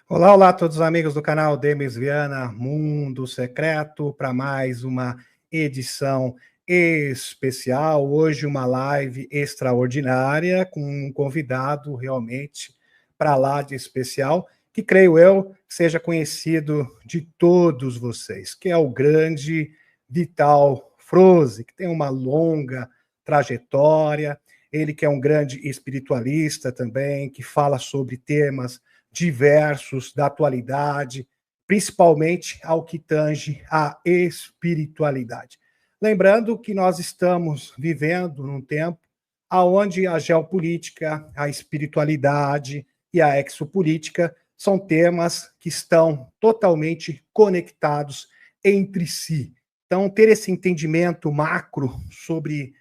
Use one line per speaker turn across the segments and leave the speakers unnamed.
Olá, olá a todos os amigos do canal Demis Viana, Mundo Secreto, para mais uma edição especial. Hoje uma live extraordinária com um convidado realmente para lá de especial, que creio eu seja conhecido de todos vocês, que é o grande Vital Froze, que tem uma longa trajetória, ele que é um grande espiritualista também, que fala sobre temas diversos da atualidade, principalmente ao que tange a espiritualidade. Lembrando que nós estamos vivendo num tempo onde a geopolítica, a espiritualidade e a exopolítica são temas que estão totalmente conectados entre si. Então, ter esse entendimento macro sobre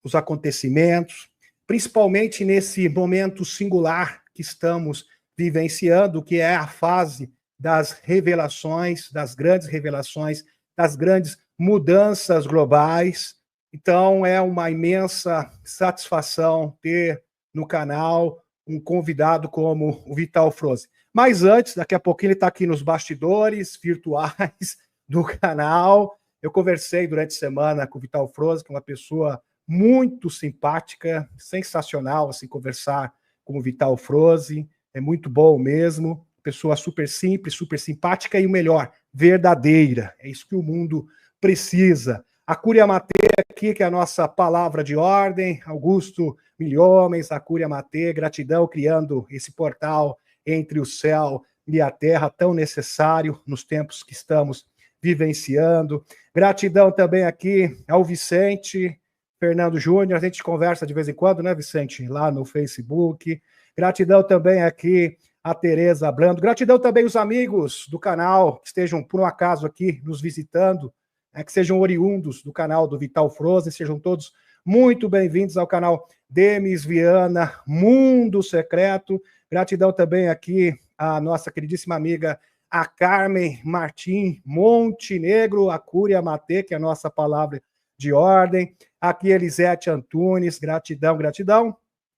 os acontecimentos, principalmente nesse momento singular que estamos vivenciando, que é a fase das revelações, das grandes mudanças globais. Então, é uma imensa satisfação ter no canal um convidado como o Vital Froze. Mas antes, daqui a pouquinho ele está aqui nos bastidores virtuais do canal. Eu conversei durante a semana com o Vital Froze, que é uma pessoa muito simpática, sensacional assim, conversar com o Vital Froze. É muito bom mesmo, pessoa super simples, super simpática e o melhor, verdadeira. É isso que o mundo precisa. A Cúria Matê aqui, que é a nossa palavra de ordem, Augusto Milhomens, a Cúria Matê, gratidão criando esse portal entre o céu e a terra, tão necessário nos tempos que estamos vivenciando. Gratidão também aqui ao Vicente Fernando Júnior, a gente conversa de vez em quando, né, Vicente, lá no Facebook. Gratidão também aqui a Tereza Brando. Gratidão também aos amigos do canal que estejam, por um acaso, aqui nos visitando, que sejam oriundos do canal do Vital Froze, sejam todos muito bem-vindos ao canal Demis Viana, Mundo Secreto. Gratidão também aqui à nossa queridíssima amiga, a Carmen Martim Montenegro, a Cúria Matê, que é a nossa palavra de ordem. Aqui, Elisete Antunes, gratidão, gratidão.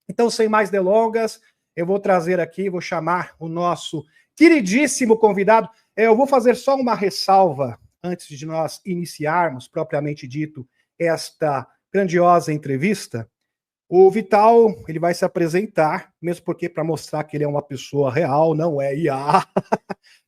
Então, sem mais delongas, eu vou trazer aqui, vou chamar o nosso queridíssimo convidado. Eu vou fazer só uma ressalva antes de nós iniciarmos, propriamente dito, esta grandiosa entrevista. O Vital, ele vai se apresentar, mesmo porque para mostrar que ele é uma pessoa real, não é IA,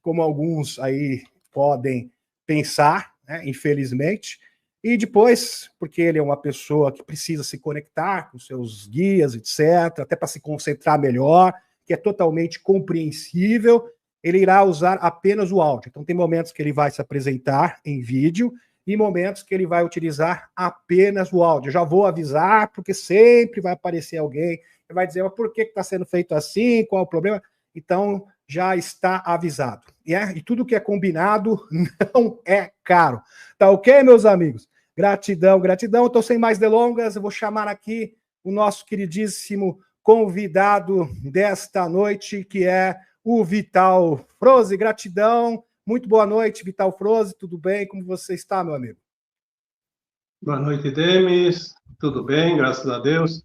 como alguns aí podem pensar, né, infelizmente. E depois, porque ele é uma pessoa que precisa se conectar com seus guias, etc., até para se concentrar melhor, que é totalmente compreensível, ele irá usar apenas o áudio. Então, tem momentos que ele vai se apresentar em vídeo e momentos que ele vai utilizar apenas o áudio. Eu já vou avisar, porque sempre vai aparecer alguém que vai dizer, mas por que está sendo feito assim, qual é o problema? Então, já está avisado. E tudo que é combinado não é caro. Tá ok, meus amigos? Gratidão, gratidão. Então, sem mais delongas, eu vou chamar aqui o nosso queridíssimo convidado desta noite, que é o Vital Froze. Gratidão. Muito boa noite, Vital Froze. Tudo bem? Como você está, meu amigo?
Boa noite, Demis. Tudo bem, graças a Deus.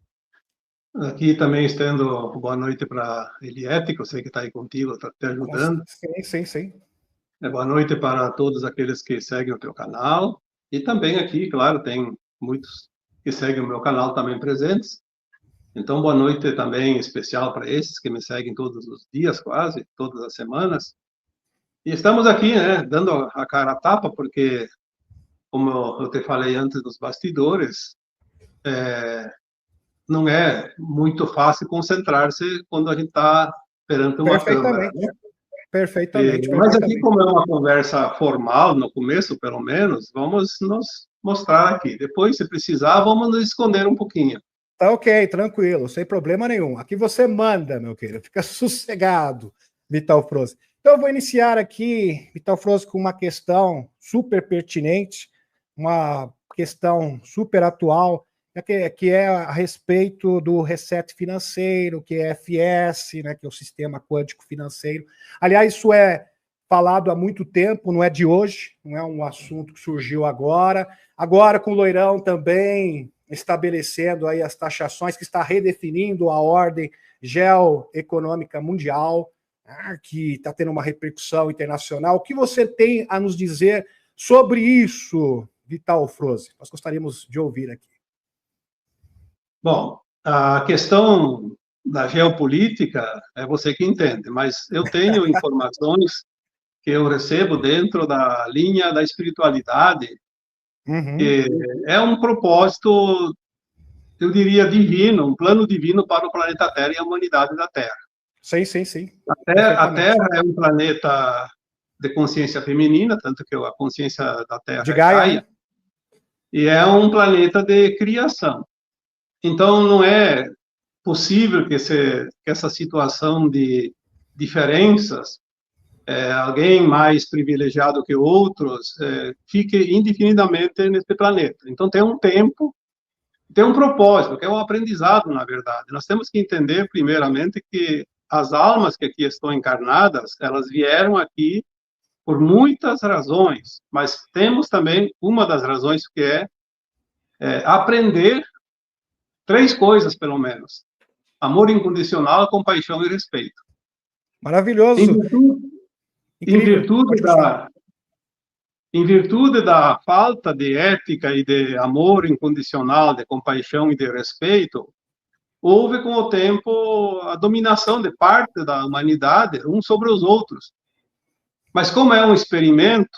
Aqui também estendo boa noite para Eliette, que eu sei que está aí contigo, está te ajudando.
Sim.
Boa noite para todos aqueles que seguem o teu canal. E também aqui, claro, tem muitos que seguem o meu canal também presentes. Então, boa noite também especial para esses que me seguem todos os dias, quase, todas as semanas. E estamos aqui, né, dando a cara a tapa, porque, como eu te falei antes dos bastidores, não é muito fácil concentrar-se quando a gente está perante uma câmera, né? Mas aqui,
Perfeitamente.
como é uma conversa formal, no começo, pelo menos, vamos nos mostrar aqui. Depois, se precisar, vamos nos esconder um pouquinho.
Tá ok, tranquilo, sem problema nenhum. Aqui você manda, meu querido, fica sossegado, Vital Froze. Então, eu vou iniciar aqui, Vital Froze, com uma questão super pertinente, uma questão super atual, que é a respeito do reset financeiro, que é FS, né, que é o Sistema Quântico Financeiro. Aliás, isso é falado há muito tempo, não é de hoje, não é um assunto que surgiu agora. Agora, com o Loirão também estabelecendo aí as taxações, que está redefinindo a ordem geoeconômica mundial. que está tendo uma repercussão internacional. O que você tem a nos dizer sobre isso, Vital Froze? Nós gostaríamos de ouvir aqui.
Bom, a questão da geopolítica é você que entende, mas eu tenho informações que eu recebo dentro da linha da espiritualidade, que é um propósito, eu diria, divino, um plano divino para o planeta Terra e a humanidade da Terra.
Sim.
A Terra é um planeta de consciência feminina, tanto que a consciência da Terra
de Gaia,
e é um planeta de criação. Então, não é possível que essa situação de diferenças, alguém mais privilegiado que outros, fique indefinidamente nesse planeta. Então, tem um tempo, tem um propósito, que é o aprendizado, na verdade. Nós temos que entender, primeiramente, que as almas que aqui estão encarnadas, elas vieram aqui por muitas razões, mas temos também uma das razões que é aprender 3 coisas, pelo menos: amor incondicional, compaixão e respeito.
Maravilhoso.
Em virtude da falta de ética e de amor incondicional, de compaixão e de respeito, houve com o tempo a dominação de parte da humanidade uns sobre os outros. Mas como é um experimento,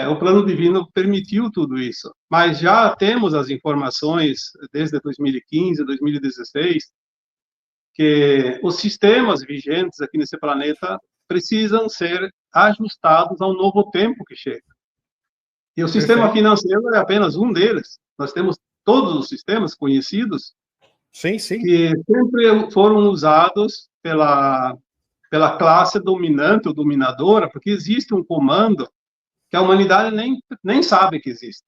o plano divino permitiu tudo isso. Mas já temos as informações desde 2015, 2016, que os sistemas vigentes aqui nesse planeta precisam ser ajustados ao novo tempo que chega. E o sistema financeiro é apenas um deles. Nós temos todos os sistemas conhecidos que sempre foram usados pela classe dominante ou dominadora, porque existe um comando que a humanidade nem sabe que existe.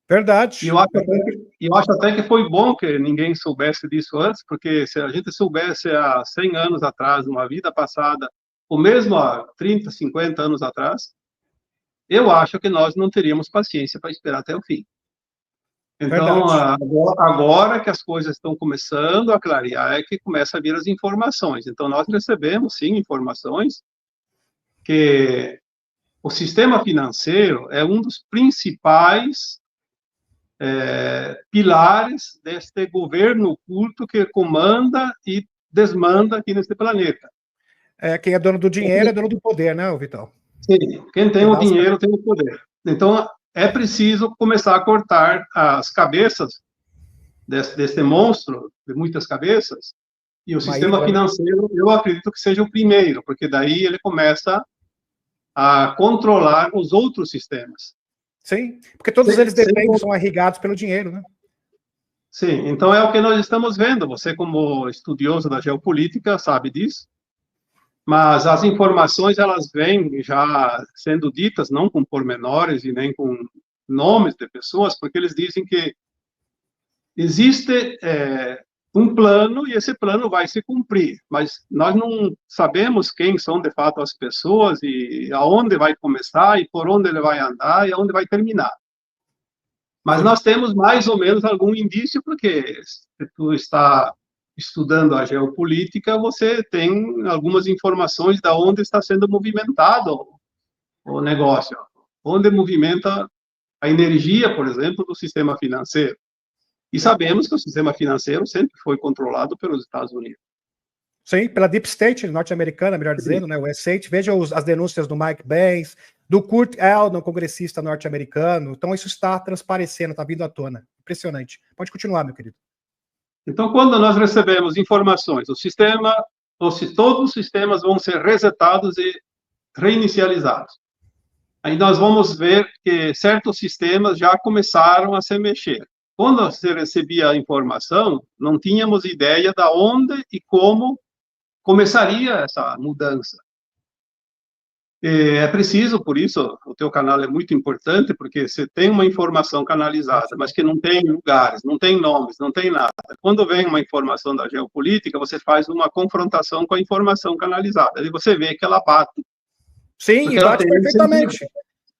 Verdade.
E eu acho até que foi bom que ninguém soubesse disso antes, porque se a gente soubesse há 100 anos atrás, numa vida passada, ou mesmo há 30, 50 anos atrás, eu acho que nós não teríamos paciência para esperar até o fim. Então, agora que as coisas estão começando a clarear, é que começa a vir as informações. Então, nós recebemos, sim, informações que o sistema financeiro é um dos principais pilares deste governo oculto que comanda e desmanda aqui neste planeta.
Quem é dono do dinheiro é dono do poder, né, Vital?
Sim, quem tem o dinheiro tem o poder. Então, é preciso começar a cortar as cabeças deste monstro de muitas cabeças, e o sistema financeiro, eu acredito que seja o primeiro, porque daí ele começa a controlar os outros sistemas.
Sim, porque todos eles dependem, são irrigados pelo dinheiro, né?
Sim, então é o que nós estamos vendo. Você, como estudioso da geopolítica, sabe disso. Mas as informações, elas vêm já sendo ditas, não com pormenores e nem com nomes de pessoas, porque eles dizem que existe um plano e esse plano vai se cumprir, mas nós não sabemos quem são de fato as pessoas e aonde vai começar e por onde ele vai andar e aonde vai terminar. Mas nós temos mais ou menos algum indício, porque se tu está estudando a geopolítica, você tem algumas informações de onde está sendo movimentado o negócio, onde movimenta a energia, por exemplo, do sistema financeiro. E sabemos que o sistema financeiro sempre foi controlado pelos Estados Unidos.
Sim, pela Deep State norte-americana, melhor dizendo, né, o S8. Veja as denúncias do Mike Benz, do Kurt Eldon, congressista norte-americano. Então, isso está transparecendo, está vindo à tona. Impressionante. Pode continuar, meu querido.
Então, quando nós recebemos informações, todos os sistemas vão ser resetados e reinicializados. Aí nós vamos ver que certos sistemas já começaram a se mexer. Quando você recebia a informação, não tínhamos ideia de onde e como começaria essa mudança. É preciso, por isso, o teu canal é muito importante, porque você tem uma informação canalizada, mas que não tem lugares, não tem nomes, não tem nada. Quando vem uma informação da geopolítica, você faz uma confrontação com a informação canalizada, e você vê que ela bate.
Sim, e bate perfeitamente.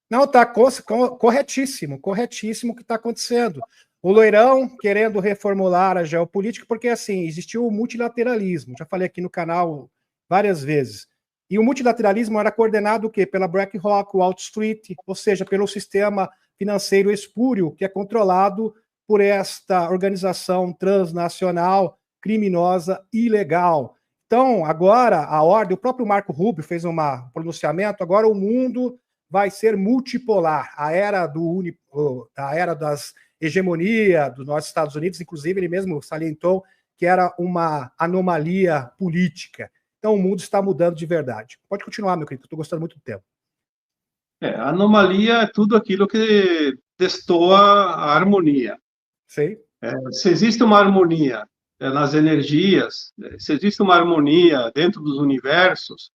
Não, está corretíssimo o que está acontecendo. O Loirão querendo reformular a geopolítica, porque, assim, existiu o multilateralismo. Já falei aqui no canal várias vezes. E o multilateralismo era coordenado o quê? Pela BlackRock, Wall Street, ou seja, pelo sistema financeiro espúrio, que é controlado por esta organização transnacional, criminosa, ilegal. Então, agora, a ordem, o próprio Marco Rubio fez um pronunciamento, agora o mundo vai ser multipolar, a era das hegemonia dos nossos Estados Unidos, inclusive ele mesmo salientou que era uma anomalia política. Então, o mundo está mudando de verdade. Pode continuar, meu querido, estou gostando muito do tempo.
A anomalia é tudo aquilo que destoa a harmonia.
Sei.
Se existe uma harmonia nas energias, se existe uma harmonia dentro dos universos,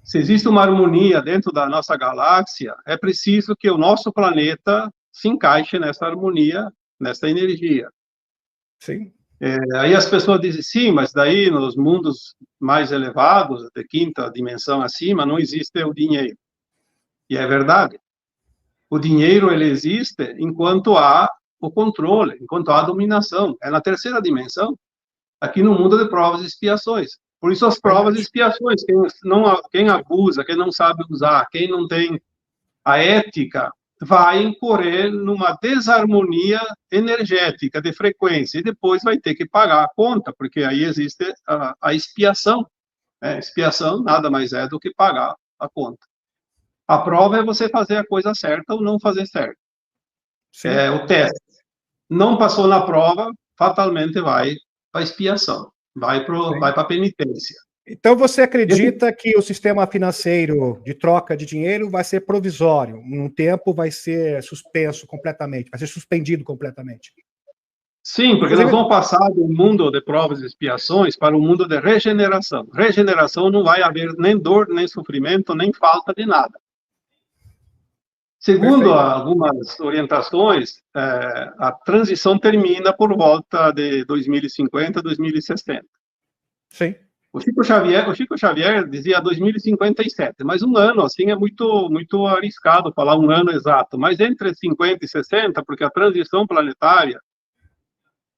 se existe uma harmonia dentro da nossa galáxia, é preciso que o nosso planeta se encaixe nessa harmonia, nessa energia.
Sim.
Aí as pessoas dizem, sim, mas daí nos mundos mais elevados, de quinta dimensão acima, não existe o dinheiro. E é verdade. O dinheiro, ele existe enquanto há o controle, enquanto há a dominação. É na terceira dimensão, aqui no mundo de provas e expiações. Por isso as provas e expiações, quem abusa, quem não sabe usar, quem não tem a ética, vai incorrer numa desarmonia energética de frequência e depois vai ter que pagar a conta, porque aí existe a expiação. Expiação nada mais é do que pagar a conta. A prova é você fazer a coisa certa ou não fazer certo.
Sim.
É o teste. Não passou na prova, fatalmente vai para a expiação, vai para a penitência.
Então, você acredita que o sistema financeiro de troca de dinheiro vai ser provisório? Em um tempo vai ser suspenso completamente, vai ser suspendido completamente?
Sim, porque nós vamos passar do mundo de provas e expiações para o mundo de regeneração. Regeneração não vai haver nem dor, nem sofrimento, nem falta de nada. Segundo algumas orientações, a transição termina por volta de 2050, 2060.
Sim.
O Chico Xavier dizia 2057, mas um ano, assim, é muito arriscado falar um ano exato, mas entre 50 e 60, porque a transição planetária,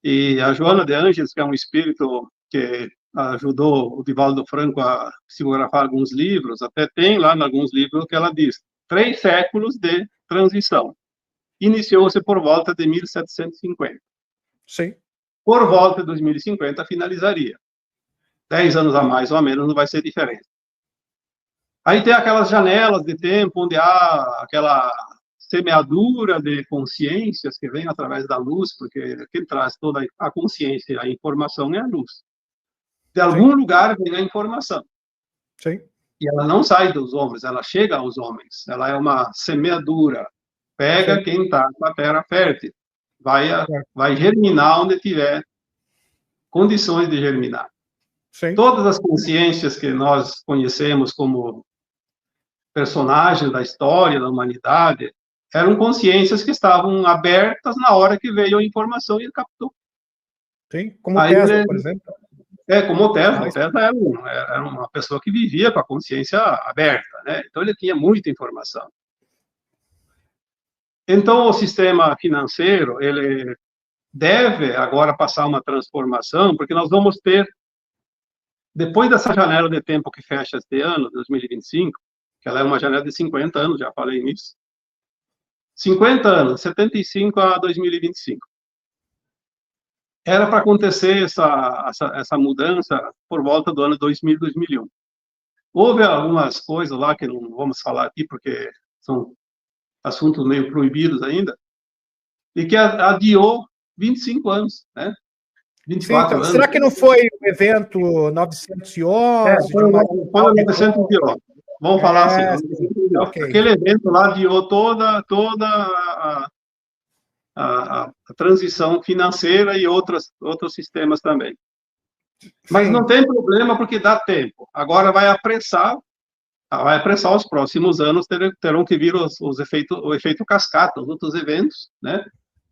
e a Joana de Ângeles, que é um espírito que ajudou o Divaldo Franco a psicografar alguns livros, até tem lá em alguns livros que ela diz, 3 séculos de transição. Iniciou-se por volta de 1750.
Sim.
Por volta de 2050 finalizaria. 10 anos a mais ou a menos não vai ser diferente. Aí tem aquelas janelas de tempo onde há aquela semeadura de consciências que vem através da luz, porque quem traz toda a consciência, a informação é a luz. De algum lugar vem a informação.
Sim.
E ela não sai dos homens, ela chega aos homens. Ela é uma semeadura. Pega quem está com a terra fértil. Vai germinar onde tiver condições de germinar.
Sim.
Todas as consciências que nós conhecemos como personagens da história da humanidade eram consciências que estavam abertas na hora que veio a informação e ele captou.
Sim, como Tesla, por exemplo.
Como o Tesla. O Tesla era uma pessoa que vivia com a consciência aberta, né? Então ele tinha muita informação. Então o sistema financeiro, ele deve agora passar uma transformação, porque nós vamos ter, depois dessa janela de tempo que fecha este ano, 2025, que ela é uma janela de 50 anos, já falei nisso. 50 anos, 75 a 2025. Era para acontecer essa mudança por volta do ano 2000, 2001. Houve algumas coisas lá que não vamos falar aqui, porque são assuntos meio proibidos ainda, e que adiou 25 anos, né? 24 anos.
Será que não foi o evento 911?
Foi o 911. Vamos falar assim. Okay. Aquele evento lá adiou toda a transição financeira e outros sistemas também. Mas não tem problema, porque dá tempo. Agora vai apressar os próximos anos, terão que vir o efeito cascata, os outros eventos, né?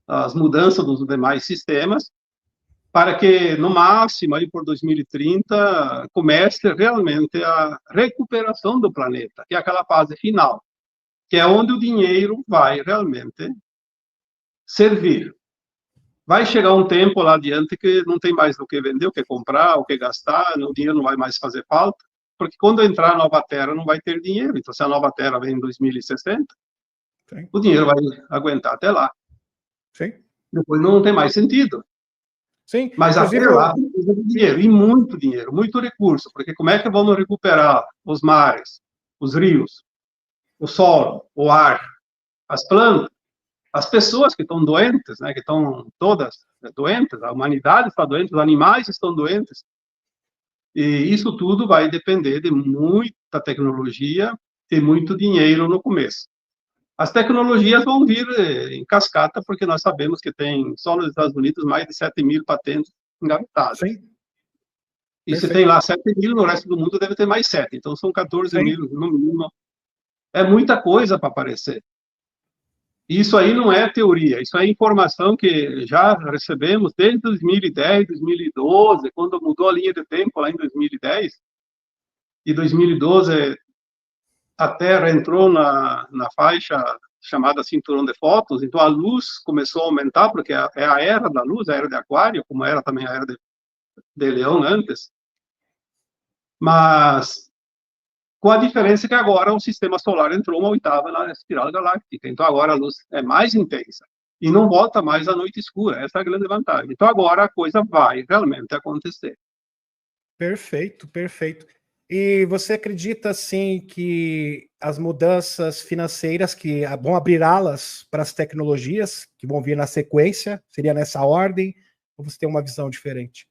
As mudanças dos demais sistemas, para que, no máximo, aí por 2030, comece realmente a recuperação do planeta, que é aquela fase final, que é onde o dinheiro vai realmente servir. Vai chegar um tempo lá adiante que não tem mais o que vender, o que comprar, o que gastar, o dinheiro não vai mais fazer falta, porque quando entrar a nova Terra não vai ter dinheiro. Então, se a nova Terra vem em 2060,
Sim.
o dinheiro vai aguentar até lá.
Sim.
Depois não tem mais sentido.
Sim.
Mas
Inclusive,
até lá precisa de dinheiro, muito recurso, porque como é que vamos recuperar os mares, os rios, o solo, o ar, as plantas, as pessoas que estão doentes, né, que estão todas doentes, a humanidade está doente, os animais estão doentes, e isso tudo vai depender de muita tecnologia e muito dinheiro no começo. As tecnologias vão vir em cascata, porque nós sabemos que tem, só nos Estados Unidos, mais de 7.000 patentes engavetadas.
sim.
E se
Perfeito.
tem lá 7.000, no resto do mundo deve ter mais 7. Então, são 14.000 no mínimo. É muita coisa para aparecer. Isso aí não é teoria, isso é informação que já recebemos desde 2010, 2012, quando mudou a linha de tempo lá em 2010. E 2012 a Terra entrou na faixa chamada cinturão de fótons, então a luz começou a aumentar, porque é a era da luz, a era de Aquário, como era também a era de Leão antes. Mas com a diferença que agora o sistema solar entrou uma oitava na espiral galáctica. Então agora a luz é mais intensa e não volta mais à noite escura. Essa é a grande vantagem. Então agora a coisa vai realmente acontecer.
Perfeito, perfeito. E você acredita, assim, que as mudanças financeiras que vão abrir alas para as tecnologias que vão vir na sequência, seria nessa ordem, ou você tem uma visão diferente?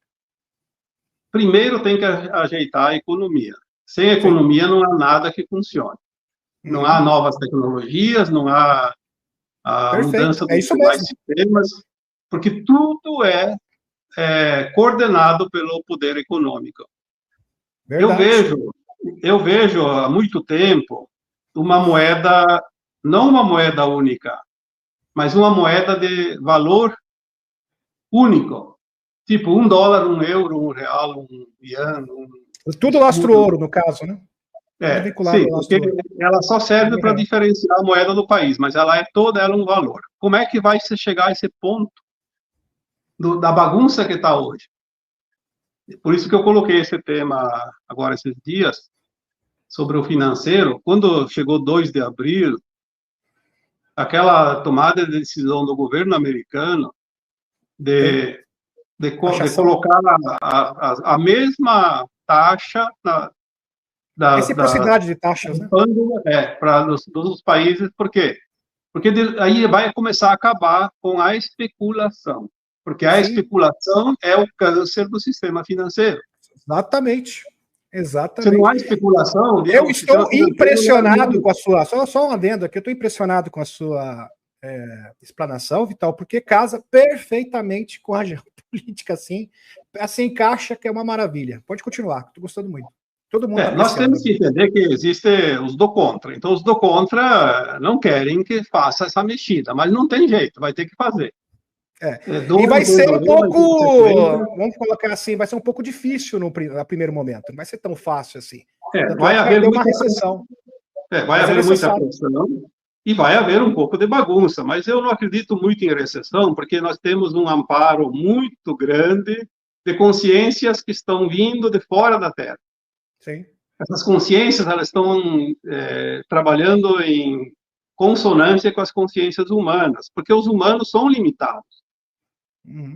Primeiro tem que ajeitar a economia. Sem economia não há nada que funcione. Não há novas tecnologias, não há a mudança dos demais sistemas, porque tudo é coordenado pelo poder econômico.
Verdade.
Eu vejo há muito tempo uma moeda, não uma moeda única, mas uma moeda de valor único. Tipo, $1, €1, R$1, yuan.
Tudo lastro-ouro, no caso, né? Tudo vinculado
Sim,
ao
porque
lastro-ouro.
ela só serve para diferenciar a moeda do país, mas ela é toda ela um valor. Como é que vai se chegar a esse ponto da bagunça que está hoje? Por isso que eu coloquei esse tema agora esses dias, sobre o financeiro. Quando chegou 2 de abril, aquela tomada de decisão do governo americano de colocar a mesma taxa
reciprocidade de taxas, né?
para os países. Por quê? Porque aí vai começar a acabar com a especulação. Porque a especulação é o câncer do sistema financeiro.
Exatamente.
Se
Exatamente.
não há especulação...
Eu estou impressionado com a sua... Só um adendo aqui, eu estou impressionado com a sua explanação, Vital, porque casa perfeitamente com a geopolítica, assim encaixa, que é uma maravilha. Pode continuar, estou gostando muito. Todo mundo
nós temos que entender que existem os do contra. Então, os do contra não querem que faça essa mexida, mas não tem jeito, vai ter que fazer.
E vai ser um pouco, vamos colocar assim, vai ser um pouco difícil no primeiro momento, não vai ser tão fácil assim.
Vai haver
uma recessão.
Vai haver muita pressão e vai haver um pouco de bagunça, mas eu não acredito muito em recessão, porque nós temos um amparo muito grande de consciências que estão vindo de fora da Terra.
Sim.
Essas consciências, elas estão trabalhando em consonância com as consciências humanas, porque os humanos são limitados.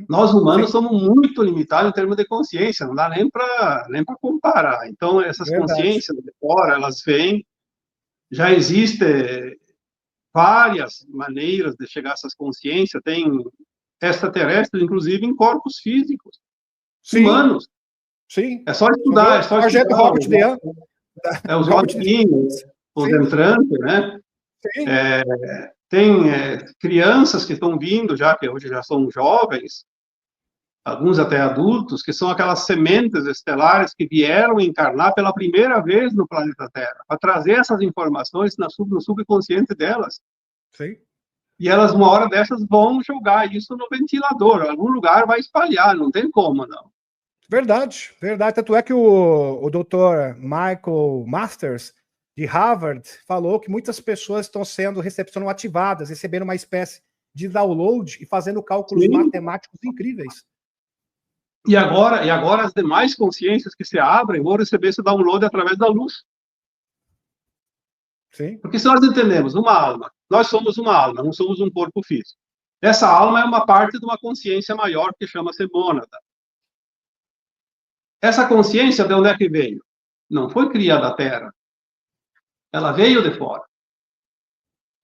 Nós, humanos, somos muito limitados em termos de consciência, não dá nem para comparar. Então, essas consciências de fora, elas vêm, já existem várias maneiras de chegar a essas consciências, tem extraterrestres, inclusive, em corpos físicos, humanos.
Sim.
É só estudar, é só estudar.
Robert Dean.
Os Robotinhos, os entrantes, né?
Sim.
Tem crianças que estão vindo já, que hoje já são jovens, alguns até adultos, que são aquelas sementes estelares que vieram encarnar pela primeira vez no planeta Terra, para trazer essas informações no subconsciente delas.
Sim.
E elas, uma hora dessas, vão jogar isso no ventilador, algum lugar vai espalhar, não tem como, não.
Verdade, verdade. Tanto é que o Dr. Michael Masters, de Harvard, falou que muitas pessoas estão sendo recepcionativadas, recebendo uma espécie de download e fazendo cálculos matemáticos incríveis.
E agora as demais consciências que se abrem vão receber esse download através da luz.
Sim.
Porque se nós entendemos uma alma, nós somos uma alma, não somos um corpo físico. Essa alma é uma parte de uma consciência maior que chama-se mônada. Essa consciência, de onde é que veio? Não foi criada a Terra. Ela veio de fora.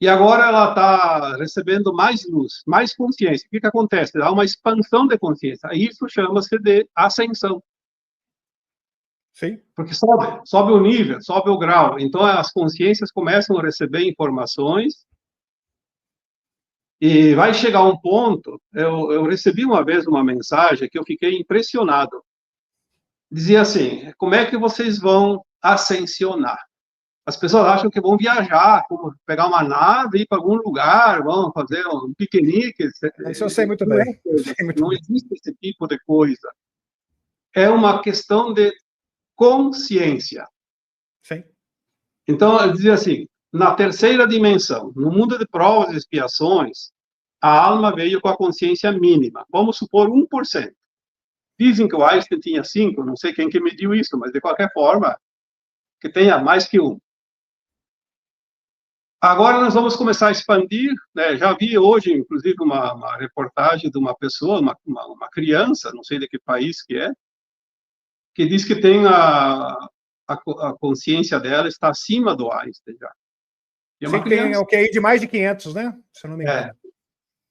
E agora ela está recebendo mais luz, mais consciência. O que acontece? Há uma expansão de consciência. Isso chama-se de ascensão.
Sim.
Porque sobe o nível, sobe o grau. Então, as consciências começam a receber informações e vai chegar um ponto... Eu recebi uma vez uma mensagem que eu fiquei impressionado. Dizia assim, como é que vocês vão ascensionar? As pessoas acham que vão viajar, como pegar uma nave, ir para algum lugar, vão fazer um piquenique.
Isso eu sei muito bem.
Não existe esse tipo de coisa. É uma questão de consciência.
Sim.
Então, eu dizia assim, na terceira dimensão, no mundo de provas e expiações, a alma veio com a consciência mínima. Vamos supor 1%. Dizem que o Einstein tinha 5, não sei quem que mediu isso, mas de qualquer forma, que tenha mais que 1. Agora nós vamos começar a expandir, né? Já vi hoje, inclusive, uma reportagem de uma pessoa, uma criança, não sei de que país que diz que tem a consciência dela está acima do Einstein já. E é uma
tem o QI de mais de 500, né? Se eu não me engano.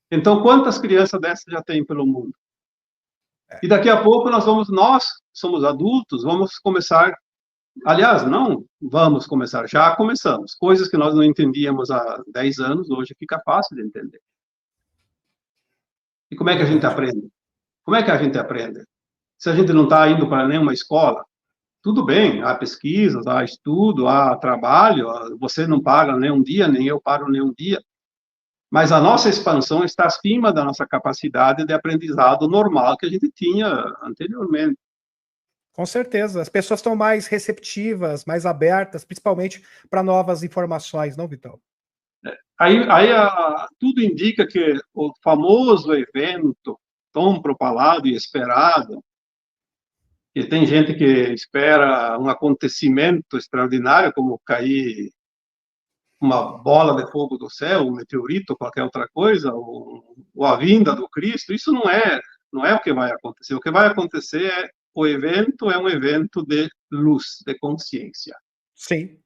Então, quantas crianças dessas já tem pelo mundo? E daqui a pouco nós somos adultos, vamos começar... Aliás, não vamos começar, já começamos. Coisas que nós não entendíamos há 10 anos, hoje fica fácil de entender. E como é que a gente aprende? Como é que a gente aprende? Se a gente não está indo para nenhuma escola, tudo bem, há pesquisas, há estudo, há trabalho, você não paga nem um dia, nem eu pago nem um dia, mas a nossa expansão está acima da nossa capacidade de aprendizado normal que a gente tinha anteriormente.
Com certeza, as pessoas estão mais receptivas, mais abertas, principalmente para novas informações, não, Vitão?
Aí tudo indica que o famoso evento tão propalado e esperado, que tem gente que espera um acontecimento extraordinário, como cair uma bola de fogo do céu, um meteorito, qualquer outra coisa, ou a vinda do Cristo, isso não é o que vai acontecer. O que vai acontecer é o evento é um evento de luz, de consciência.
Sim.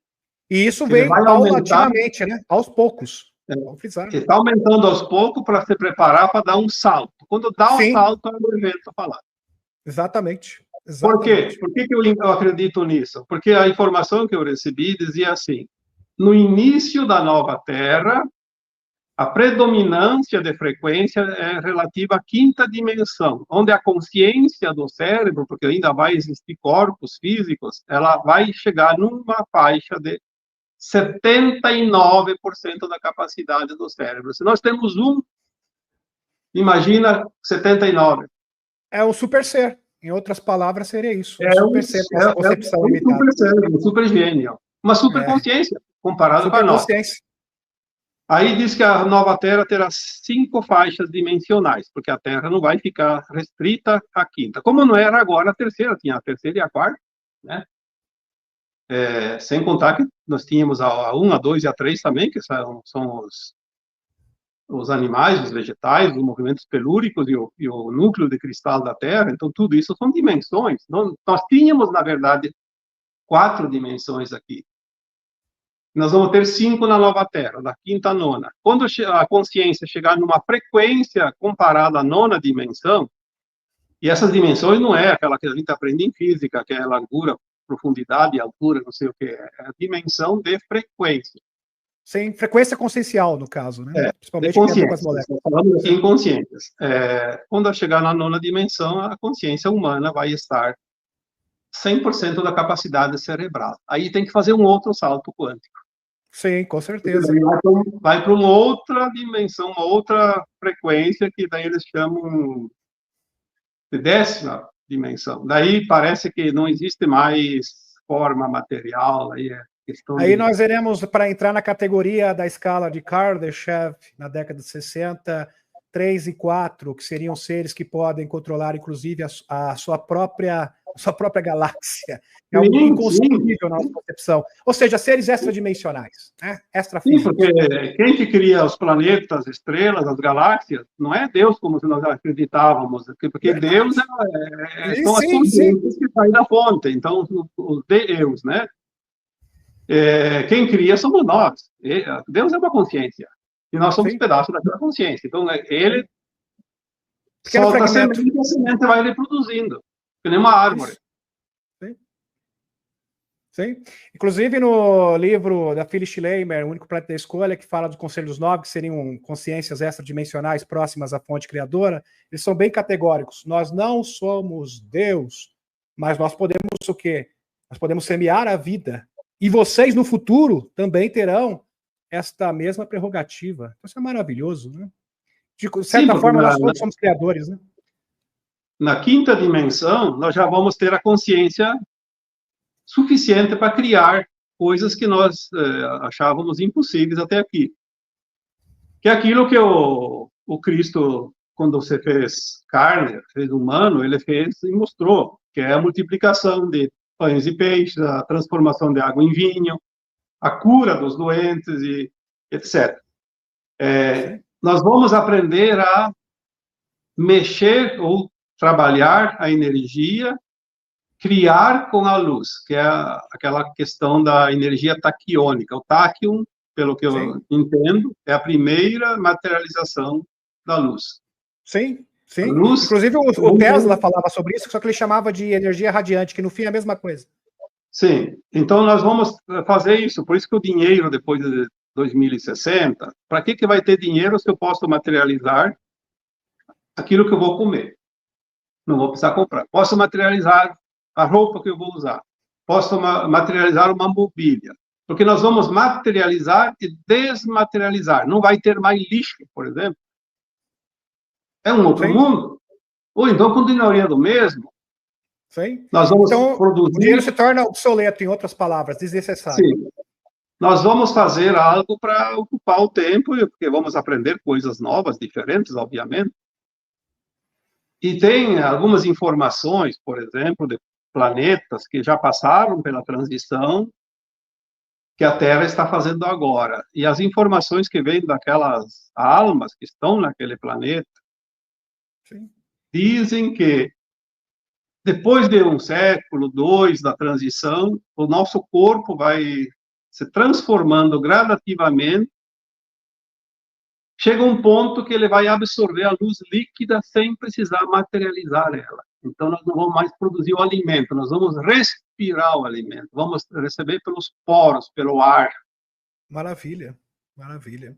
E isso vem paulatinamente, né? Aos poucos.
Está aumentando aos poucos para se preparar para dar um salto. Quando dá um salto, é o evento falado.
Exatamente.
Por quê? Por que eu acredito nisso? Porque a informação que eu recebi dizia assim, no início da nova Terra, a predominância de frequência é relativa à quinta dimensão, onde a consciência do cérebro, porque ainda vai existir corpos físicos, ela vai chegar numa faixa de 79% da capacidade do cérebro. Se nós temos imagina 79.
É o super ser. Em outras palavras, seria isso.
Super ser, essa concepção limitada. Super ser, um super gênio. Uma super consciência, comparado com a nossa. Aí diz que a nova Terra terá 5 faixas dimensionais, porque a Terra não vai ficar restrita à quinta. Como não era agora a terceira, tinha a terceira e a quarta, né? Sem contar que nós tínhamos a 1, a 2 e a 3 também, que são os animais, os vegetais, os movimentos telúricos e o núcleo de cristal da Terra. Então, tudo isso são dimensões. Nós tínhamos, na verdade, 4 dimensões aqui. Nós vamos ter 5 na nova Terra, da quinta à nona. Quando a consciência chegar numa frequência comparada à nona dimensão, e essas dimensões não é aquela que a gente aprende em física, que é largura, profundidade, altura, não sei o que, é a dimensão de frequência.
Sim, frequência consciencial, no caso, né?
Principalmente com as moléculas. Falando assim, em consciências. Quando chegar na nona dimensão, a consciência humana vai estar 100% da capacidade cerebral. Aí tem que fazer um outro salto quântico.
Sim, com certeza.
Vai para uma outra dimensão, uma outra frequência, que daí eles chamam de 10ª dimensão. Daí parece que não existe mais forma material,
aí nós iremos para entrar na categoria da escala de Kardashev, na década de 60, 3 e 4, que seriam seres que podem controlar, inclusive, a sua própria galáxia. É algo
Sim,
inconcebível na nossa concepção. Ou seja, seres extradimensionais, né?
sim,
Extrafísicos.
porque quem que cria os planetas, as estrelas, as galáxias, não é Deus como nós acreditávamos, porque Deus são as consciências que saem da fonte, então os Deus, né? Quem cria somos nós. Deus é uma consciência, e nós somos pedaços daquela consciência. Então, ele
pequeno
solta
fragmento.
a semente e a semente vai reproduzindo, que nem uma árvore.
Sim. Inclusive no livro da Phyllis Schleimer, O Único Planeta da Escolha, que fala do Conselho dos Nove, que seriam consciências extradimensionais próximas à fonte criadora, eles são bem categóricos. Nós não somos Deus, mas nós podemos o quê? Nós podemos semear a vida. E vocês, no futuro, também terão esta mesma prerrogativa. Então, isso é maravilhoso, né? De certa forma, nós todos somos criadores, né?
Na quinta dimensão, nós já vamos ter a consciência suficiente para criar coisas que nós achávamos impossíveis até aqui. Que é aquilo que o Cristo, quando você fez carne, fez humano, ele fez e mostrou, que é a multiplicação de pães e peixes, a transformação de água em vinho, a cura dos doentes, e etc. Nós vamos aprender a mexer ou trabalhar a energia, criar com a luz, que é aquela questão da energia taquiônica. O táquion, pelo que eu entendo, é a primeira materialização da luz.
Sim, sim. Luz, inclusive o Tesla falava sobre isso, só que ele chamava de energia radiante, que no fim é a mesma coisa.
Sim, então nós vamos fazer isso, por isso que o dinheiro, depois de 2060, para que vai ter dinheiro se eu posso materializar aquilo que eu vou comer? Não vou precisar comprar. Posso materializar a roupa que eu vou usar. Posso materializar uma mobília. Porque nós vamos materializar e desmaterializar. Não vai ter mais lixo, por exemplo. É um outro mundo. Ou então continuaria do mesmo.
Sim.
Nós vamos produzir...
O dinheiro se torna obsoleto, em outras palavras, desnecessário.
Sim. Nós vamos fazer algo para ocupar o tempo, porque vamos aprender coisas novas, diferentes, obviamente. E tem algumas informações, por exemplo, de planetas que já passaram pela transição que a Terra está fazendo agora. E as informações que vêm daquelas almas que estão naquele planeta dizem que depois de um século, 2 da transição, o nosso corpo vai se transformando gradativamente. Chega um ponto que ele vai absorver a luz líquida sem precisar materializar ela. Então, nós não vamos mais produzir o alimento, nós vamos respirar o alimento, vamos receber pelos poros, pelo ar.
Maravilha, maravilha.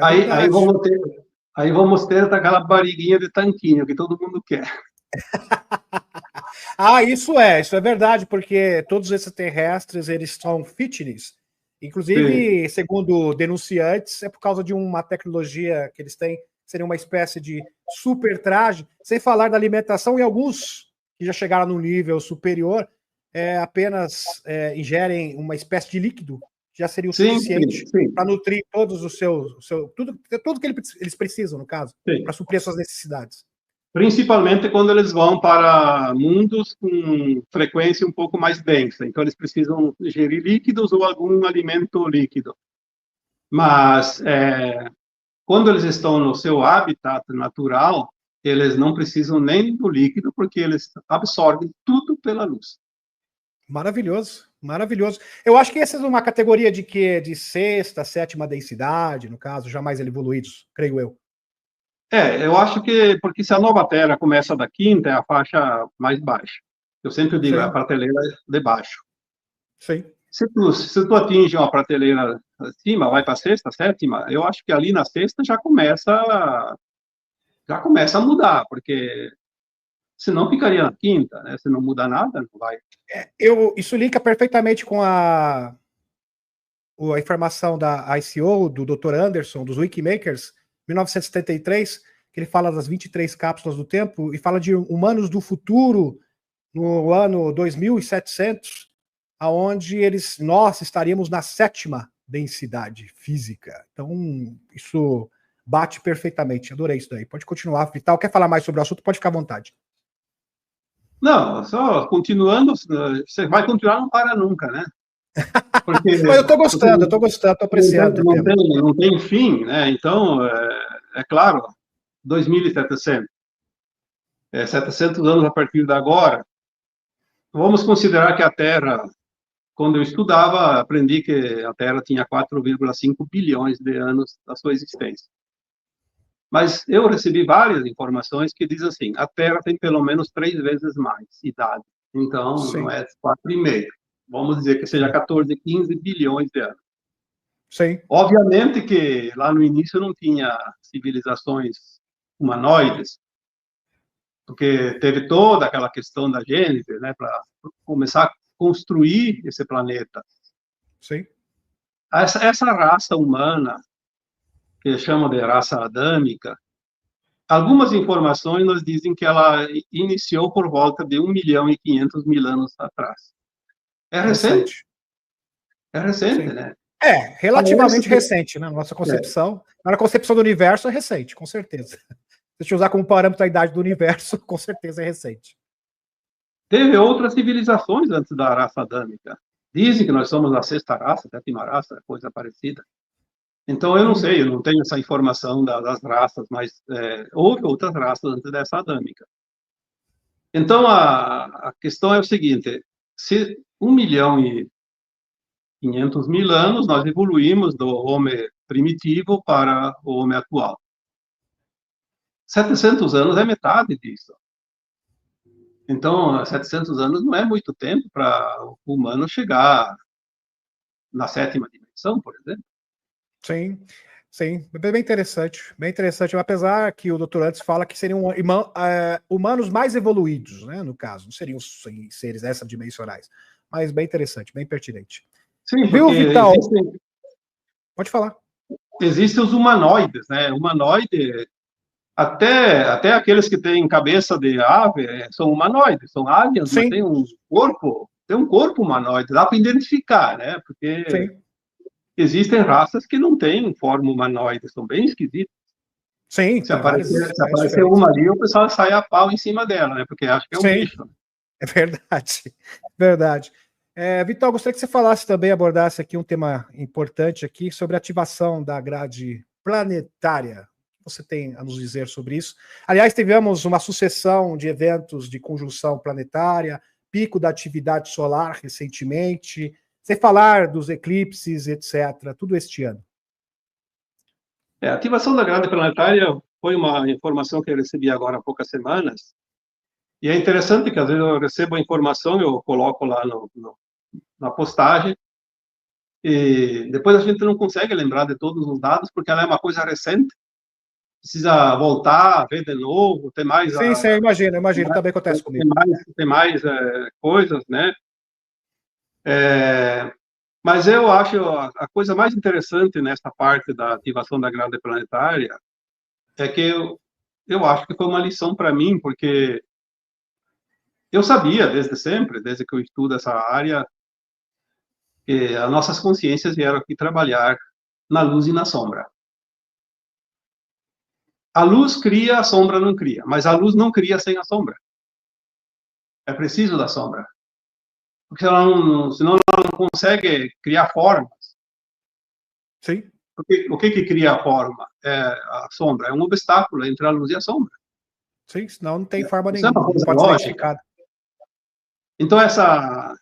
Aí vamos ter aquela barriguinha de tanquinho que todo mundo quer.
Isso é verdade, porque todos esses terrestres, eles são fitness. Inclusive, segundo denunciantes, é por causa de uma tecnologia que eles têm, seria uma espécie de super traje, sem falar da alimentação, e alguns que já chegaram no nível superior apenas ingerem uma espécie de líquido, já seria o suficiente para nutrir todos os tudo que eles precisam, no caso, para suprir suas necessidades.
Principalmente quando eles vão para mundos com frequência um pouco mais densa. Então, eles precisam ingerir líquidos ou algum alimento líquido. Mas, quando eles estão no seu habitat natural, eles não precisam nem do líquido, porque eles absorvem tudo pela luz.
Maravilhoso, maravilhoso. Eu acho que essa é uma categoria de quê? De 6ª, 7ª densidade, no caso, já mais evoluídos, creio eu.
Eu acho que, porque se a nova Terra começa da 5ª, é a faixa mais baixa. Eu sempre digo, é a prateleira de baixo.
Sim.
Se tu atinge uma prateleira acima, vai para a 6ª, 7ª, eu acho que ali na 6ª já começa a mudar, porque senão ficaria na 5ª, né? Se não muda nada, não vai.
Isso linka perfeitamente com a informação da ICO, do Dr. Anderson, dos Wikimakers, 1973, que ele fala das 23 cápsulas do tempo e fala de humanos do futuro no ano 2700, aonde nós estaríamos na 7ª densidade física. Então, isso bate perfeitamente. Adorei isso daí. Pode continuar, Vital. Quer falar mais sobre o assunto? Pode ficar à vontade.
Não, só continuando, você vai continuar, não para nunca, né? Porque,
Mas eu estou gostando, estou apreciando o tema.
Não tem fim, né? Então, claro, 2.700, 700 anos a partir de agora. Vamos considerar que a Terra, quando eu estudava, aprendi que a Terra tinha 4,5 bilhões de anos da sua existência. Mas eu recebi várias informações que dizem assim, a Terra tem pelo menos 3 vezes mais idade. Então,
Sim.
não é 4,5. Vamos dizer que seja 14, 15 bilhões de anos.
Sim.
Obviamente que lá no início não tinha civilizações humanoides, porque teve toda aquela questão da Gênese, né, para começar a construir esse planeta.
Sim.
Essa raça humana, que chama de raça adâmica, algumas informações nos dizem que ela iniciou por volta de 1.500.000 anos atrás. É recente? É recente,
Sim.
né?
Relativamente recente, né? Nossa concepção. Na concepção do universo é recente, com certeza. Se você usar como parâmetro a idade do universo, com certeza é recente.
Teve outras civilizações antes da raça adâmica. Dizem que nós somos a 6ª raça, 7ª raça, coisa parecida. Então, eu não sei, eu não tenho essa informação das raças, mas houve outras raças antes dessa adâmica. Então, a questão é o seguinte, se 1.500.000 anos, nós evoluímos do homem primitivo para o homem atual. 700 anos é metade disso. Então, 700 anos não é muito tempo para o humano chegar na 7ª dimensão, por exemplo.
Sim, sim, bem interessante, bem interessante. Apesar que o Dr. Antes fala que seriam humanos mais evoluídos, né? No caso, não seriam seres extradimensionais, mas bem interessante, bem pertinente.
Sim,
viu, Vital? Pode falar.
Existem os humanoides, né? Humanoide, até aqueles que têm cabeça de ave são humanoides, são águias, mas tem um corpo humanoide, dá para identificar, né? Porque existem raças que não têm forma humanoide, são bem esquisitas.
Sim,
se aparecer uma ali, o pessoal sai a pau em cima dela, né? Porque acha que é um bicho.
É verdade, verdade. Vital, gostaria que você falasse também, abordasse aqui um tema importante aqui sobre a ativação da grade planetária. Você tem a nos dizer sobre isso? Aliás, tivemos uma sucessão de eventos de conjunção planetária, pico da atividade solar recentemente, sem falar dos eclipses, etc., tudo este ano.
A ativação da grade planetária foi uma informação que eu recebi agora há poucas semanas, e é interessante que às vezes eu recebo a informação, eu coloco lá na postagem, e depois a gente não consegue lembrar de todos os dados, porque ela é uma coisa recente, precisa voltar, ver de novo, ter mais...
Sim, eu imagino, também acontece comigo.
Tem mais coisas, né? Mas eu acho a coisa mais interessante nessa parte da ativação da grade planetária é que eu acho que foi uma lição para mim, porque eu sabia desde sempre, desde que eu estudo essa área, que as nossas consciências vieram aqui trabalhar na luz e na sombra. A luz cria, a sombra não cria, mas a luz não cria sem a sombra. É preciso da sombra. Porque senão ela não consegue criar formas.
Sim.
O que cria a forma? A sombra. É um obstáculo entre a luz e a sombra.
Sim, senão não tem forma nenhuma. Não pode ser identificada.
Então, essa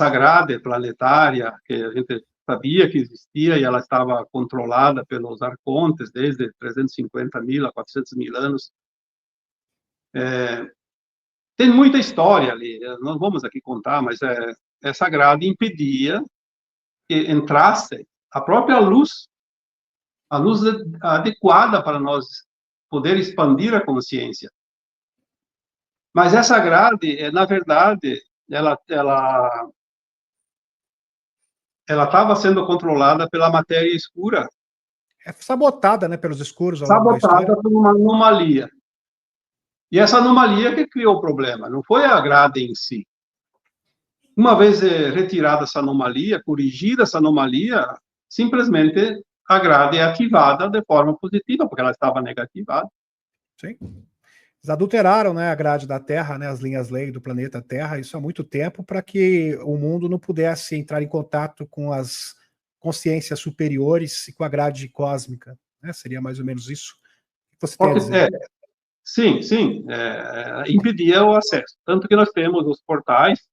grade planetária, que a gente sabia que existia e ela estava controlada pelos arcontes desde 350.000 a 400.000 anos, tem muita história ali, não vamos aqui contar, mas essa grade impedia que entrasse a própria luz, a luz adequada para nós poder expandir a consciência. Mas essa grade, na verdade, ela estava sendo controlada pela matéria escura.
É sabotada, né, pelos escuros.
Sabotada por uma anomalia. E essa anomalia que criou o problema, não foi a grade em si. Uma vez retirada essa anomalia, corrigida essa anomalia, simplesmente a grade é ativada de forma positiva, porque ela estava negativada.
Sim. Eles adulteraram, né, a grade da Terra, né, as linhas-lei do planeta Terra, isso há muito tempo, para que o mundo não pudesse entrar em contato com as consciências superiores e com a grade cósmica. Né? Seria mais ou menos isso que você tem a
Porque,
dizer.
sim, impedia o acesso. Tanto que nós temos os portais,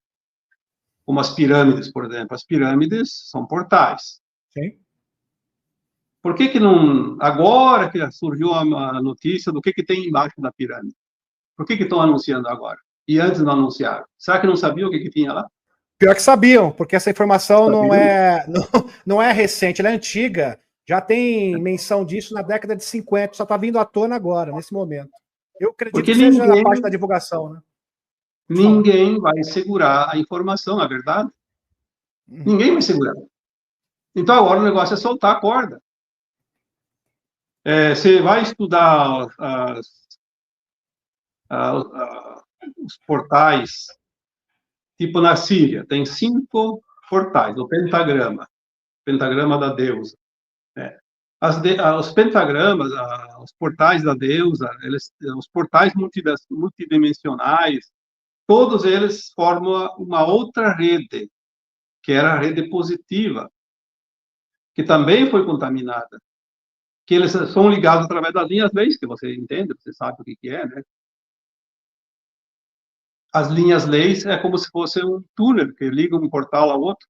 como as pirâmides, por exemplo. As pirâmides são portais.
Sim.
Por que não... Agora que surgiu a notícia do que tem embaixo da pirâmide? Por que estão anunciando agora? E antes não anunciaram? Será que não sabiam o que tinha lá?
Pior que sabiam, porque essa informação
Sabiam?
não é recente, ela é antiga. Já tem menção disso na década de 50, só está vindo à tona agora, nesse momento. Eu acredito
Porque
que seja a parte da divulgação, né?
ninguém vai segurar a informação, na verdade. Ninguém vai segurar. Então, agora o negócio é soltar a corda. Você vai estudar os portais, tipo na Síria, tem 5 portais, o pentagrama da deusa. Os pentagramas, os portais da deusa, os portais multidimensionais, todos eles formam uma outra rede, que era a rede positiva, que também foi contaminada, que eles são ligados através das linhas leis, que você entende, você sabe o que é, né? As linhas leis é como se fosse um túnel que liga um portal ao outro.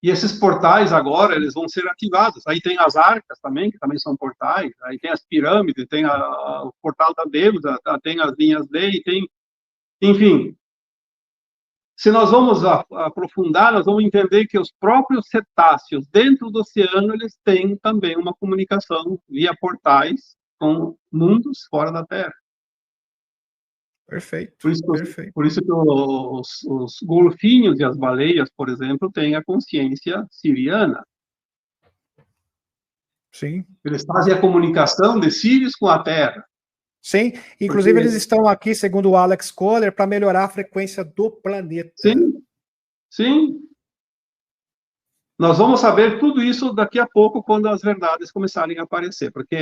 E esses portais agora, eles vão ser ativados. Aí tem as arcas também, que também são portais. Aí tem as pirâmides, tem o portal da deusa, tem as linhas leis, tem... Enfim, se nós vamos aprofundar, nós vamos entender que os próprios cetáceos dentro do oceano, eles têm também uma comunicação via portais com mundos fora da Terra.
Perfeito, perfeito.
Por isso que os golfinhos e as baleias, por exemplo, têm a consciência siriana.
Sim.
Eles fazem a comunicação de Sírios com a Terra.
Sim, inclusive eles estão aqui, segundo o Alex Kohler, para melhorar a frequência do planeta.
Sim, sim. Nós vamos saber tudo isso daqui a pouco, quando as verdades começarem a aparecer. Porque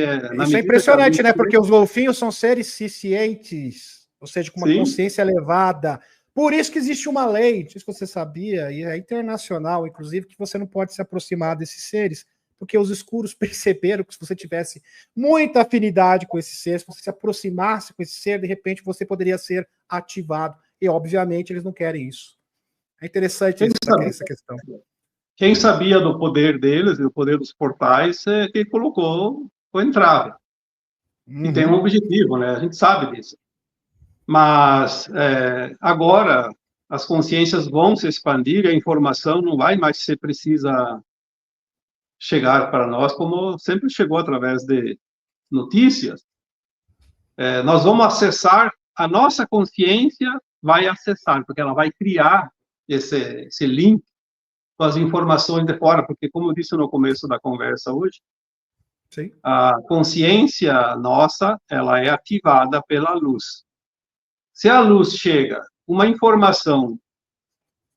isso é impressionante, né? Porque os golfinhos são seres cientes, ou seja, com uma consciência elevada. Por isso que existe uma lei, não sei se você sabia, e é internacional, inclusive, que você não pode se aproximar desses seres, porque os escuros perceberam que se você tivesse muita afinidade com esse ser, se você se aproximasse com esse ser, de repente você poderia ser ativado. E, obviamente, eles não querem isso. É interessante essa questão.
Quem sabia do poder deles, do poder dos portais, que colocou o entrave. E tem um objetivo, né? A gente sabe disso. Mas agora as consciências vão se expandir e a informação não vai mais ser precisa chegar para nós como sempre chegou através de notícias. Nós vamos acessar, a nossa consciência vai acessar, porque ela vai criar esse link com as informações de fora, porque como eu disse no começo da conversa hoje,
sim,
a consciência nossa, ela é ativada pela luz. Se a luz chega, uma informação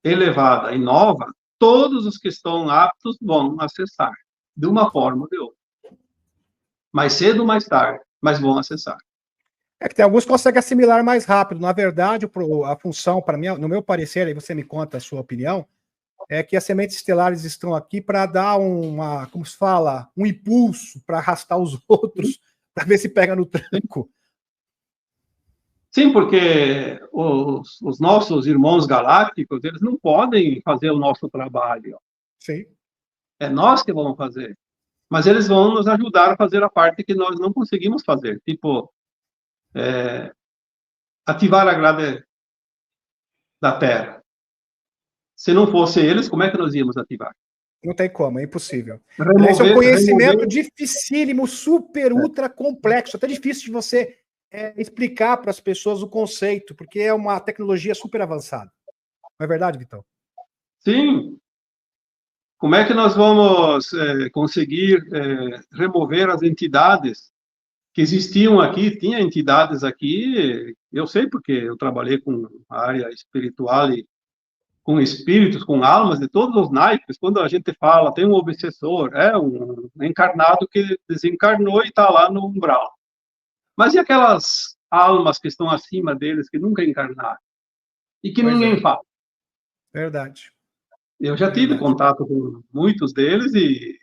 elevada e nova, todos os que estão aptos vão acessar, de uma forma ou de outra. Mais cedo ou mais tarde, mas vão acessar.
É que tem alguns que conseguem assimilar mais rápido. Na verdade, a função, para mim, no meu parecer, aí você me conta a sua opinião, é que as sementes estelares estão aqui para dar como se fala, um impulso para arrastar os outros, para ver se pega no tranco.
Sim, porque os nossos irmãos galácticos, eles não podem fazer o nosso trabalho.
Sim.
É nós que vamos fazer. Mas eles vão nos ajudar a fazer a parte que nós não conseguimos fazer. Tipo, ativar a grade da Terra. Se não fosse eles, como é que nós íamos ativar?
Não tem como, é impossível. Esse é um conhecimento dificílimo, super, ultra complexo. Até difícil de você explicar para as pessoas o conceito, porque é uma tecnologia super avançada. Não é verdade, Vitão?
Sim. Como é que nós vamos conseguir remover as entidades que existiam aqui? Tinha entidades aqui, eu sei porque eu trabalhei com a área espiritual e com espíritos, com almas de todos os naipes. Quando a gente fala, tem um obsessor, um encarnado que desencarnou e está lá no umbral. Mas e aquelas almas que estão acima deles, que nunca encarnaram? E que ninguém fala?
Verdade.
Eu já tive contato com muitos deles e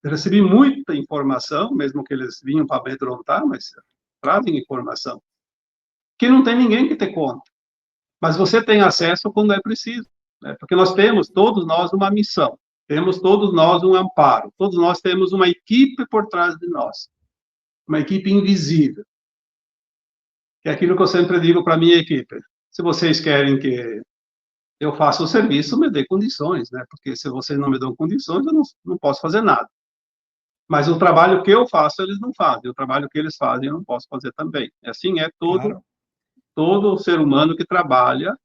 recebi muita informação, mesmo que eles vinham para amedrontar, mas trazem informação. Que não tem ninguém que te conta. Mas você tem acesso quando é preciso. Né? Porque nós temos, todos nós, uma missão. Temos todos nós um amparo. Todos nós temos uma equipe por trás de nós. Uma equipe invisível. Que é aquilo que eu sempre digo para a minha equipe. Se vocês querem que eu faça o serviço, me dê condições, né? Porque se vocês não me dão condições, eu não posso fazer nada. Mas o trabalho que eu faço, eles não fazem. O trabalho que eles fazem, eu não posso fazer também. Assim é todo ser humano que trabalha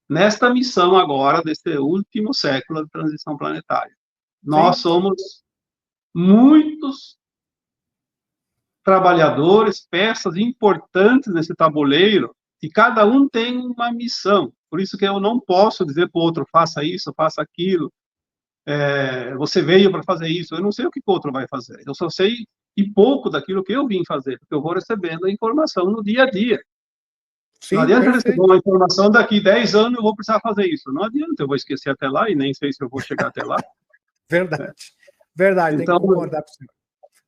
nesta missão agora, deste último século de transição planetária. Nós somos muitos trabalhadores, peças importantes nesse tabuleiro, e cada um tem uma missão. Por isso que eu não posso dizer para o outro, faça isso, faça aquilo. Você veio para fazer isso. Eu não sei o que o outro vai fazer. Eu só sei e pouco daquilo que eu vim fazer, porque eu vou recebendo a informação no dia a dia. Sim, não adianta receber uma informação, daqui 10 anos eu vou precisar fazer isso. Não adianta, eu vou esquecer até lá e nem sei se eu vou chegar até lá.
Verdade. Verdade,
então,
tem que concordar com você.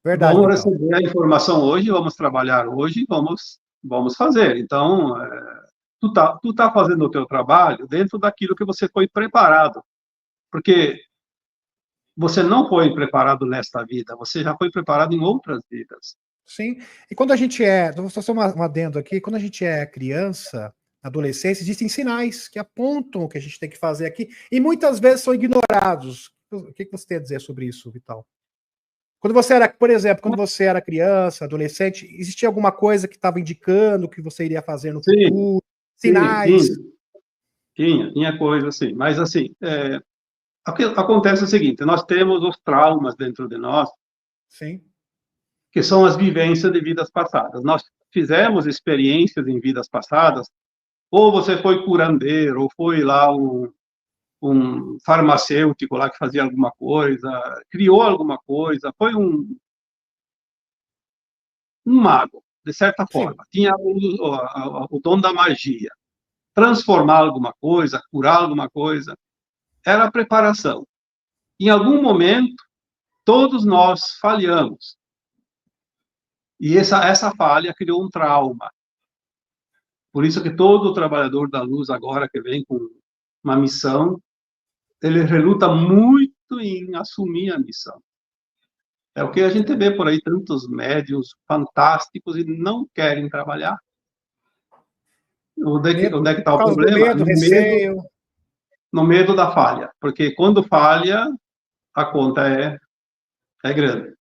Verdade,
vamos receber a informação hoje, vamos trabalhar hoje, vamos fazer. Então, tu tá fazendo o teu trabalho dentro daquilo que você foi preparado. Porque você não foi preparado nesta vida, você já foi preparado em outras vidas.
Sim, e quando a gente vou fazer um adendo aqui, quando a gente é criança, adolescência, existem sinais que apontam o que a gente tem que fazer aqui, e muitas vezes são ignorados. O que você tem a dizer sobre isso, Vital? Quando você era, por exemplo, quando você era criança, adolescente, existia alguma coisa que estava indicando o que você iria fazer no futuro? Sinais?
Tinha coisa assim, mas assim, acontece o seguinte, nós temos os traumas dentro de nós,
sim,
que são as vivências de vidas passadas. Nós fizemos experiências em vidas passadas, ou você foi curandeiro, ou foi lá um farmacêutico lá que fazia alguma coisa, criou alguma coisa, foi um mago, de certa forma. Sim. Tinha o dom da magia. Transformar alguma coisa, curar alguma coisa, era a preparação. Em algum momento, todos nós falhamos. E essa falha criou um trauma. Por isso que todo trabalhador da luz agora que vem com uma missão, ele reluta muito em assumir a missão. É o que a gente vê por aí, tantos médiuns fantásticos e não querem trabalhar. Onde é que está o problema? No medo da falha. Porque quando falha, a conta é grande.